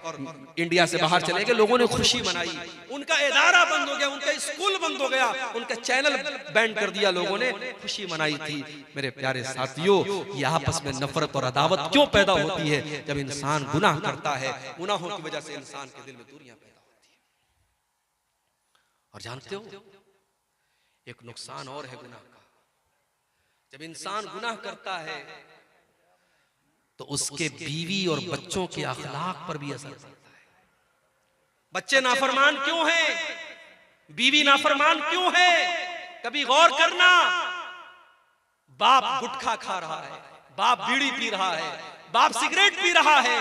इंडिया से बाहर चले गए, लोगों ने खुशी मनाई। उनका इदारा बंद हो गया, उनका स्कूल बंद हो गया, उनका चैनल बैन कर दिया, लोगों ने खुशी मनाई थी। मेरे प्यारे साथियों, ये आपस में नफरत और अदावत क्यों पैदा होती है? जब इंसान गुनाह करता है, गुनाहों की वजह से इंसान के दिल में दूरियां पैदा। और जानते हो, एक नुकसान और है गुनाह का। जब इंसान गुनाह करता है तो उसके बीवी और बच्चों के अखलाक पर भी असर पड़ता है। बच्चे नाफरमान क्यों हैं? बीवी नाफरमान क्यों है? कभी गौर करना। बाप गुटखा खा रहा है, बाप बीड़ी पी रहा है, बाप सिगरेट पी रहा है,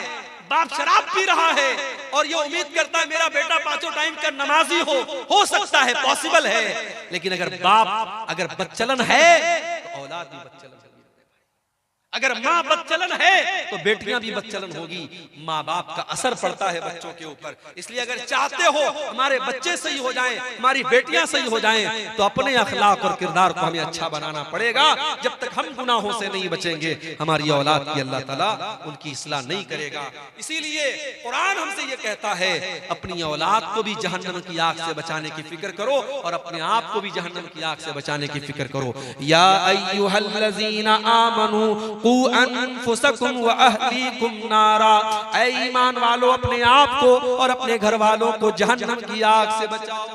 बाप शराब पी रहा है, और ये उम्मीद करता है मेरा बेटा पांचों टाइम का नमाजी हो सकता है, पॉसिबल है। लेकिन अगर बाप अगर बदचलन है तो औलाद भी बदचलन होगी। अगर माँ बदचलन है तो बेटियां भी बदचलन होगी। माँ बाप का असर पड़ता है बच्चों के ऊपर। इसलिए अगर चाहते हो हमारे बच्चे सही हो जाएं, हमारी बेटियां सही हो जाएं, तो अपने अखलाक और किरदार को हमें अच्छा बनाना पड़ेगा। जब तक हम गुनाहों से नहीं बचेंगे, हमारी औलाद की अल्लाह ताला उनकी इस्लाह नहीं करेगा। इसीलिए कुरान हमसे ये कहता है, अपनी औलाद को भी जहन्नम की आग से बचाने की फिक्र करो और अपने आप को भी जहन्नम की आग से बचाने की फिक्र करो। या अय्युहल्लज़ीना आमनू कू अनफुसकुम व अहलीकुम नारा, ऐ ईमान वालों अपने आप को और अपने घर वालों को जहन्नम की आग से बचाओ।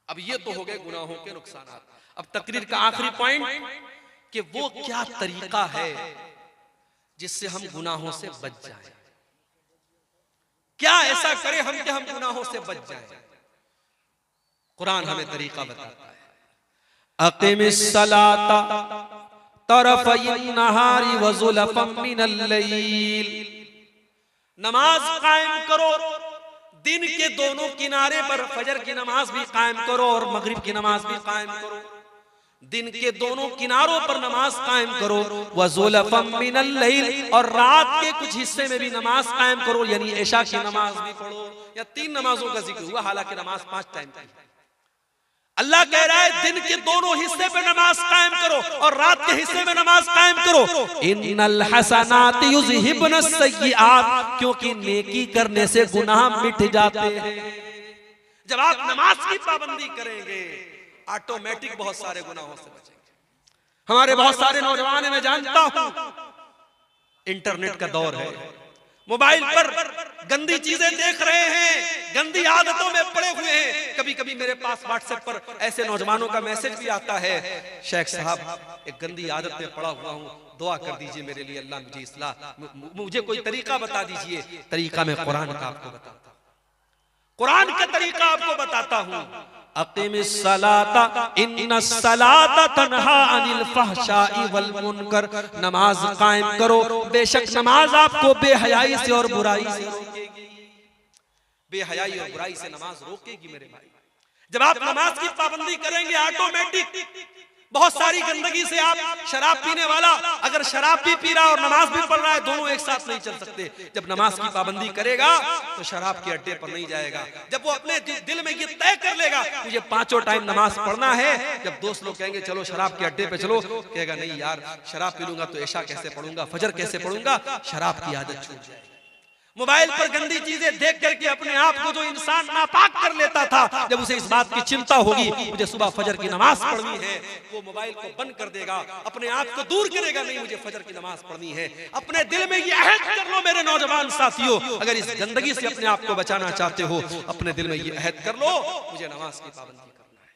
अब ये तो हो गए गुनाहों के नुकसानात। अब तकरीर का आखिरी पॉइंट कि वो क्या तरीका है जिससे हम गुनाहों से बच जाएं। क्या ऐसा करें हम कि हम गुनाहों से बच जाएं? कुरान हमें तरीका बताता है। अक़िमिस सलाता तरफ़इन नहारी व ज़ुलफ़म मिनल लैल, नमाज कायम करो दिन के दोनों किनारे पर। फजर की नमाज भी कायम करो और मगरिब की नमाज भी कायम करो। दिन के दोनों किनारों पर नमाज कायम करो। व ज़ुलफ़म मिनल लैल, और रात के कुछ हिस्से में भी नमाज कायम करो, यानी इशा की नमाज भी पढ़ो। या 3 नमाजों का जिक्र हुआ, हालांकि नमाज 5 टाइम की है। अल्लाह कह रहा है दिन के दोनों हिस्से पे नमाज कायम करो और रात के हिस्से में नमाज कायम करो। इन्नल हसनाति युज़हिबुनस सय्यिआत, क्योंकि नेकी करने से गुनाह मिट जाते हैं। जब आप नमाज की पाबंदी करेंगे, ऑटोमेटिक बहुत सारे गुनाहों से बचेंगे। हमारे बहुत सारे नौजवान, मैं जानता हूं, इंटरनेट का दौर है, मोबाइल पर गंदी चीजें देख रहे हैं, गंदी आदतों में पड़े हुए हैं। कभी कभी मेरे पास व्हाट्सएप पर ऐसे नौजवानों का मैसेज भी आता है, शेख साहब एक गंदी आदत में पड़ा हुआ हूँ, दुआ कर दीजिए मेरे लिए, अल्लाह मुझे इस्लाह, मुझे कोई तरीका बता दीजिए। तरीका मैं कुरान का आपको बताता हूँ, कुरान का तरीका आपको बताता हूँ। अक़िमिस सलाता इन्नस सलाता तन्हा अनिल फहशाई वल मुनकर, नमाज कायम करो, बेशक नमाज आपको बेहयाई से और बुराई से रोकेगी। बेहयाई और बुराई से नमाज रोकेगी मेरे भाई। जब आप नमाज की पाबंदी करेंगे, ऑटोमेटिक बहुत सारी गंदगी से आप, शराब पीने वाला अगर शराब भी पी रहा है और नमाज भी पढ़ रहा है, दोनों एक साथ नहीं चल सकते। जब नमाज की पाबंदी करेगा तो शराब के अड्डे पर नहीं जाएगा। जब वो अपने दिल में ये तय कर लेगा मुझे 5 टाइम नमाज पढ़ना है, जब दोस्त लोग कहेंगे चलो शराब के अड्डे पे चलो, कहेगा नहीं यार, शराब पी लूंगा तो ऐशा कैसे पढ़ूंगा, फजर कैसे पढ़ूंगा, शराब की आदत छूट जाएगी। मोबाइल पर गंदी चीजें देख करके अपने आप को जो इंसान नापाक कर लेता था, जब उसे इस बात की चिंता होगी मुझे सुबह फजर की नमाज पढ़नी है, वो मोबाइल को बंद कर देगा, अपने आप को दूर करेगा, नहीं मुझे फजर की नमाज पढ़नी है। अपने दिल में ये अहद कर लो मेरे नौजवान साथियों, अगर इस गंदगी से अपने आप को बचाना चाहते हो, अपने दिल में ये अहद कर लो मुझे नमाज की पाबंदी करना है।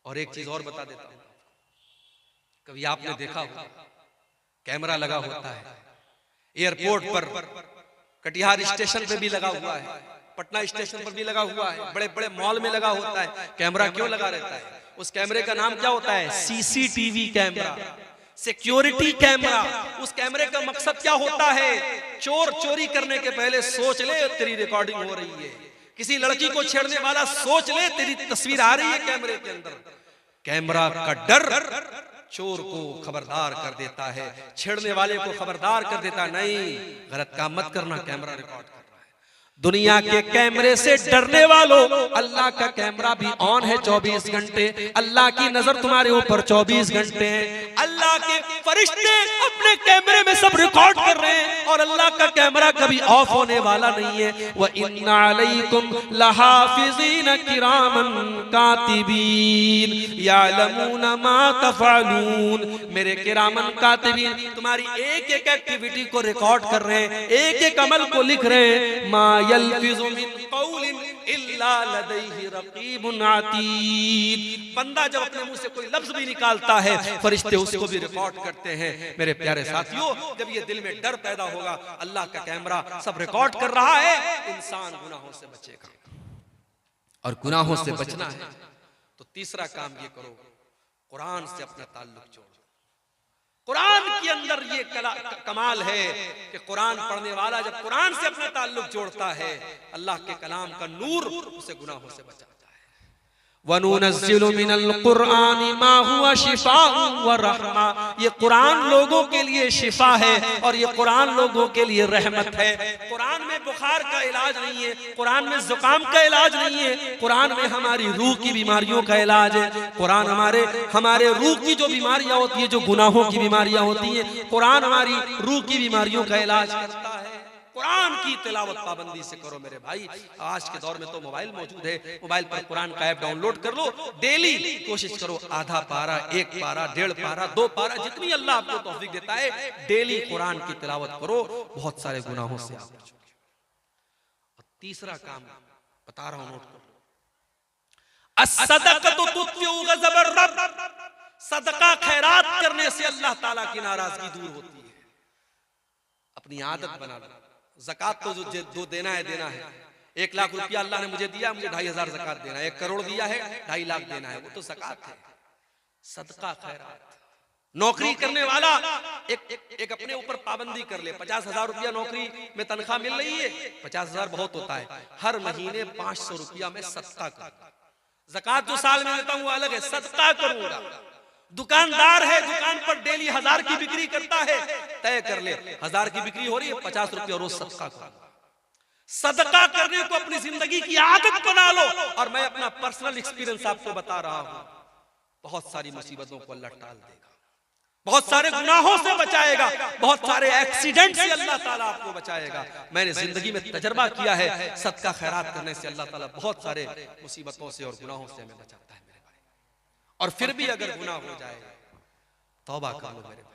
और एक चीज और बता देता हूं, कभी आपने देखा होगा कैमरा लगा होता है एयरपोर्ट पर, कटिहार स्टेशन पे भी लगा हुआ है, पटना स्टेशन पर भी लगा हुआ है, बड़े बड़े मॉल में लगा होता है। कैमरा क्यों लगा रहता है? उस कैमरे का नाम क्या होता है? CCTV camera, security camera. उस कैमरे का मकसद क्या होता है? चोर चोरी करने के पहले सोच ले तेरी रिकॉर्डिंग हो रही है, किसी लड़की को छेड़ने वाला सोच ले तेरी तस्वीर आ रही है कैमरे के अंदर। कैमरा का डर चोर को खबरदार कर देता है, छेड़ने वाले को खबरदार कर देता, नहीं गलत काम मत करना, कैमरा रिकॉर्ड कर रहा है। दुनिया के कैमरे से डरने वालों, अल्लाह का कैमरा भी ऑन है 24 घंटे। अल्लाह की नजर तुम्हारे ऊपर 24 घंटे है। अल्लाह के फरिश्ते अपने कैमरे में सब रिकॉर्ड कर रहे हैं और अल्लाह का कैमरा कभी ऑफ होने वाला नहीं है। व इन्ना अलैकुम लहाफिज़ीन किरामन कातिबीन यालमून मा तफअलून। मेरे किरामन कातिबीन तुम्हारी एक एक एक्टिविटी को रिकॉर्ड कर रहे हैं, एक एक अमल को लिख रहे हैं। मा यल्फिज़ु मिन क़ौलिन इल्ला लदैहि रक़ीबुन अतीद। बंदा जब अपने मुंह से कोई लफ्ज भी निकालता है, फरिश्ते उसको भी रिकॉर्ड करते हैं। मेरे प्यारे साथियों, जब ये दिल में डर पैदा होगा, अल्लाह का कैमरा सब रिकॉर्ड कर रहा है, इंसान गुनाहों से बचेगा। और गुनाहों से बचना है तो तीसरा काम ये करो, कुरान से अपना ताल्लुक जोड़ो। कुरान के अंदर ये कमाल है कि कुरान पढ़ने वाला जब कुरान से अपना ताल्लुक जोड़ता है, अल्लाह के कलाम का नूर उसे गुनाहों से बचाता है। वनुनज़्ज़िलु मिनल कुरआनि मा हुवा शिफ़ाउन व रहमा। ये कुरान लोगों के लिए शिफा है और ये कुरान लोगों के लिए रहमत है। कुरान में बुखार का इलाज नहीं है, कुरान में जुकाम का इलाज नहीं है, कुरान में हमारी रूह की बीमारियों का इलाज है। कुरान हमारे रूह की जो बीमारियां होती है, जो गुनाहों की बीमारियां होती हैं, कुरान हमारी रूह की बीमारियों का इलाज करता है। कुरान की तिलावत पाबंदी से करो मेरे भाई। आज के दौर में तो मोबाइल मौजूद है, मोबाइल पर कुरान का ऐप डाउनलोड कर लो। डेली कोशिश करो आधा पारा, 1 पारा, 1.5 पारा, 2 पारा, जितनी अल्लाह आपको तौफीक देता है, डेली कुरान की तिलावत करो, बहुत सारे गुनाहों से आप बचोगे। और तीसरा काम बता रहा हूं, नोट करो। अस्सदक़तु तुत्फ़िउ ग़ज़बर रब। सदका खैरात करने से अल्लाह ताला की नाराजगी दूर होती है। अपनी आदत बना लो। ज़कात तो जो देना है देना है। 1 लाख रुपया अल्लाह ने मुझे दिया, मुझे 2,500 ज़कात देना है। 1 करोड़ दिया है, 2.5 लाख देना है, वो तो ज़कात है। सदका खैरात। नौकरी करने वाला एक अपने ऊपर पाबंदी कर ले। 50,000 रुपया नौकरी में तनख्वाह मिल रही है, 50,000 बहुत होता है, हर महीने 500 रुपया में सदका करूंगा। ज़कात जो साल में देता हूं वो अलग है, सदका करूंगा। दुकानदार है, दुकान पर डेली 1000 की बिक्री करता है, तय कर ले 1000 की बिक्री हो रही है, 50 रुपया रोज सदका करो। सदका करने को अपनी जिंदगी की आदत बना लो। और मैं अपना पर्सनल एक्सपीरियंस आपको बता रहा हूं, बहुत सारी मुसीबतों को अल्लाह टाल देगा, बहुत सारे गुनाहों से बचाएगा, बहुत सारे एक्सीडेंट से अल्लाह ताला आपको बचाएगा। मैंने जिंदगी में तजर्बा किया है, सदका खैरात करने से अल्लाह ताला बहुत सारे मुसीबतों से और गुनाहों से हमें बचाता है। और फिर भी अगर गुनाह हो जाए, तौबा कर लो मेरे भाई।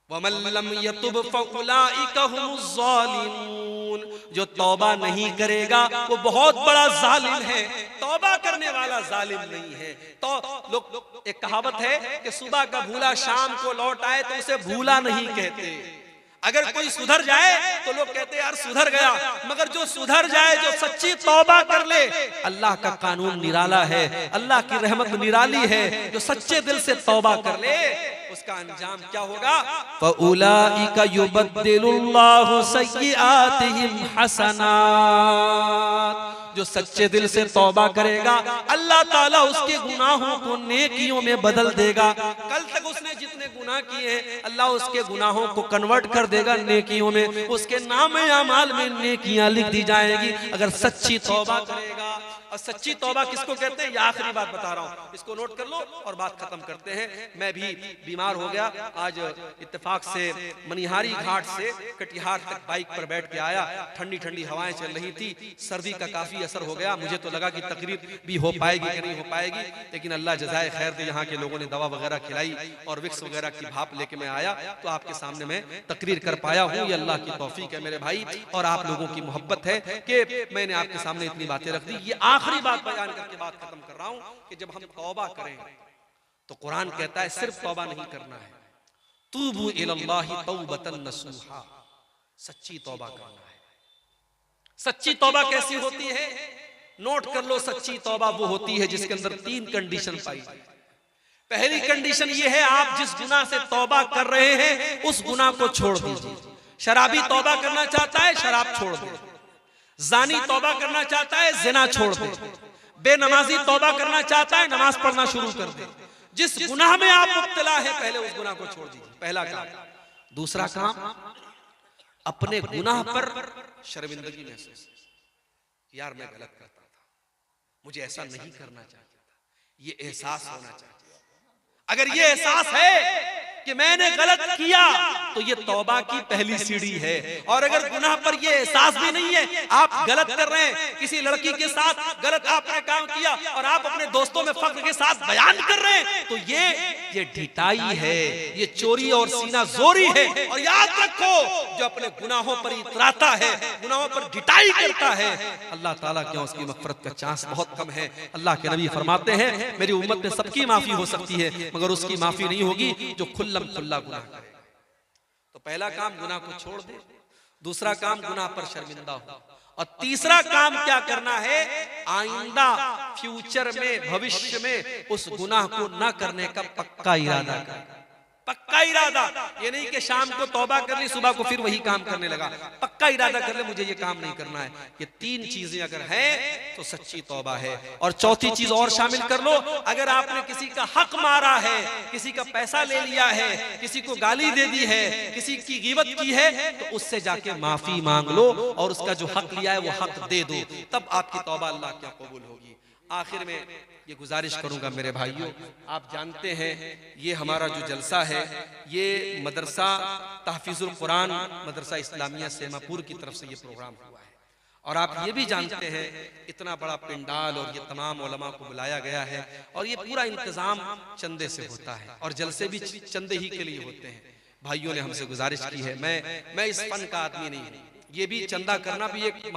वमन लम यतुब फउलाइका हुमुज़ ज़ालिमून। जो तौबा नहीं करेगा वो बहुत बड़ा जालिम है, तौबा करने वाला जालिम नहीं है। तो लोग, एक कहावत है कि सुबह का भूला शाम को लौट आए तो उसे भूला नहीं कहते। अगर कोई सुधर जाए तो लोग कहते हैं यार सुधर गया, मगर जो सुधर जाए, जो सच्ची तौबा कर ले, अल्लाह का कानून निराला है, अल्लाह की रहमत निराली है। जो सच्चे दिल से तौबा कर ले उसका अंजाम क्या होगा? फउलाइका युबद्दिलुल्लाहु सय्यिआतिहिम हसनात। जो सच्चे दिल से तौबा करेगा, अल्लाह ताला उसके गुनाहों को नेकियों में बदल देगा। कल तक उसने जितने गुनाह किए हैं, अल्लाह उसके गुनाहों को कन्वर्ट कर देगा नेकियों में, उसके नाम-ए-आमाल में नेकियां लिख दी जाएगी अगर सच्ची तौबा करेगा। और सच्ची तौबा किसको कहते हैं, ये आखिरी बात बता रहा हूं, इसको नोट कर लो और बात खत्म करते हैं। मैं भी बीमार हो गया, आज इत्तेफाक से मनिहारी घाट से कटिहार तक बाइक पर बैठ के आया, ठंडी ठंडी हवाएं चल रही थी, सर्दी का काफी असर हो गया। मुझे तो लगा कि तकरीर भी हो पाएगी कि नहीं हो पाएगी, लेकिन अल्लाह जज़ाए खैर दे, यहाँ के लोगों ने दवा वगैरह खिलाई और विक्स वगैरह की भाप लेके मैं आया तो आपके सामने मैं तकरीर कर पाया हूँ। ये अल्लाह की तौफीक है मेरे भाई, और आप लोगों की मोहब्बत है कि मैंने आपके सामने इतनी बातें रख दी। ये आखिरी बात बयान करके बात खत्म कर रहा हूँ कि जब हम तौबा करें तो कुरान कहता है सिर्फ तौबा नहीं करना है, तूबू इलल्लाहि तौबतन नसूहा, सच्ची तौबा करना है। सच्ची तौबा कैसी होती है, नोट कर लो, सच्ची तौबा वो होती है जिसके अंदर 3 कंडीशन पाई जाती है। पहली कंडीशन ये है, आप जिस गुनाह से तौबा कर रहे हैं उस गुनाह को छोड़ दीजिए। शराबी तौबा करना चाहता है, शराब छोड़ दे। जानी तौबा करना चाहता है, जिना छोड़ दे। बेनमाजी तौबा करना चाहता है, नमाज पढ़ना शुरू कर दे। जिस गुनाह में आप मुब्तला है पहले उस गुनाह को छोड़ दीजिए, पहला काम। दूसरा काम, अपने गुनाह पर शर्मिंदगी महसूस, यार मैं गलत करता था, मुझे ऐसा नहीं करना चाहिए था, ये एहसास होना चाहिए। अगर ये एहसास है कि मैंने गलत किया तो ये तौबा की पहली सीढ़ी है। और अगर गुनाह पर ये एहसास भी नहीं है, आप गलत कर रहे हैं, किसी लड़की के साथ गलत आपने काम किया और आप अपने दोस्तों में फख्र के साथ बयान कर रहे हैं, तो ये ढिठाई है, ये चोरी और सीना जोरी है। और याद रखो, जो अपने गुनाहों पर इतराता है, गुनाहों पर ढिठाई करता है, अल्लाह ताला के उसकी मग़फ़िरत का चांस बहुत कम है। अल्लाह के नबी फरमाते हैं, मेरी उम्मत में सबकी माफी हो सकती है मगर उसकी माफी नहीं होगी जो खुल्ला गुनाह करेगा। तो पहला काम, गुनाह को छोड़ दे। दूसरा काम, गुनाह पर शर्मिंदा हो। और तीसरा काम क्या करना है, आइंदा फ्यूचर में, भविष्य में उस गुनाह को ना करने का पक्का इरादा कर। पक्का इरादा, ये नहीं कि शाम को तौबा कर ली, सुबह को फिर वही काम करने लगा। पक्का इरादा कर ले, मुझे ये काम नहीं करना है। ये 3 चीजें अगर हैं तो सच्ची तौबा है। और चौथी चीज और शामिल कर लो, अगर आपने किसी का हक मारा है, किसी का पैसा ले लिया है, किसी को गाली दे दी है, किसी की गिबत की है, तो उससे जाके माफी मांग लो और उसका जो हक लिया है वो हक दे दो, तब आपकी तौबा अल्लाह क्या कबूल होगी। आखिर में ये गुजारिश करूंगा मेरे भाइयों, आप जानते हैं ये हमारा जो जलसा है ये मदरसा तहफीजुल कुरान मदरसा इस्लामिया सेमापुर की तरफ से ये प्रोग्राम हुआ है। और आप ये भी जानते हैं इतना बड़ा पिंडाल और ये तमाम उलमा को बुलाया गया है और ये पूरा इंतजाम चंदे से होता है और जलसे भी चंदे ही के लिए होते हैं। भाइयों ने हमसे गुजारिश की है, मैं इस फन का आदमी नहीं हूँ, ये भी चंदा करना भी एक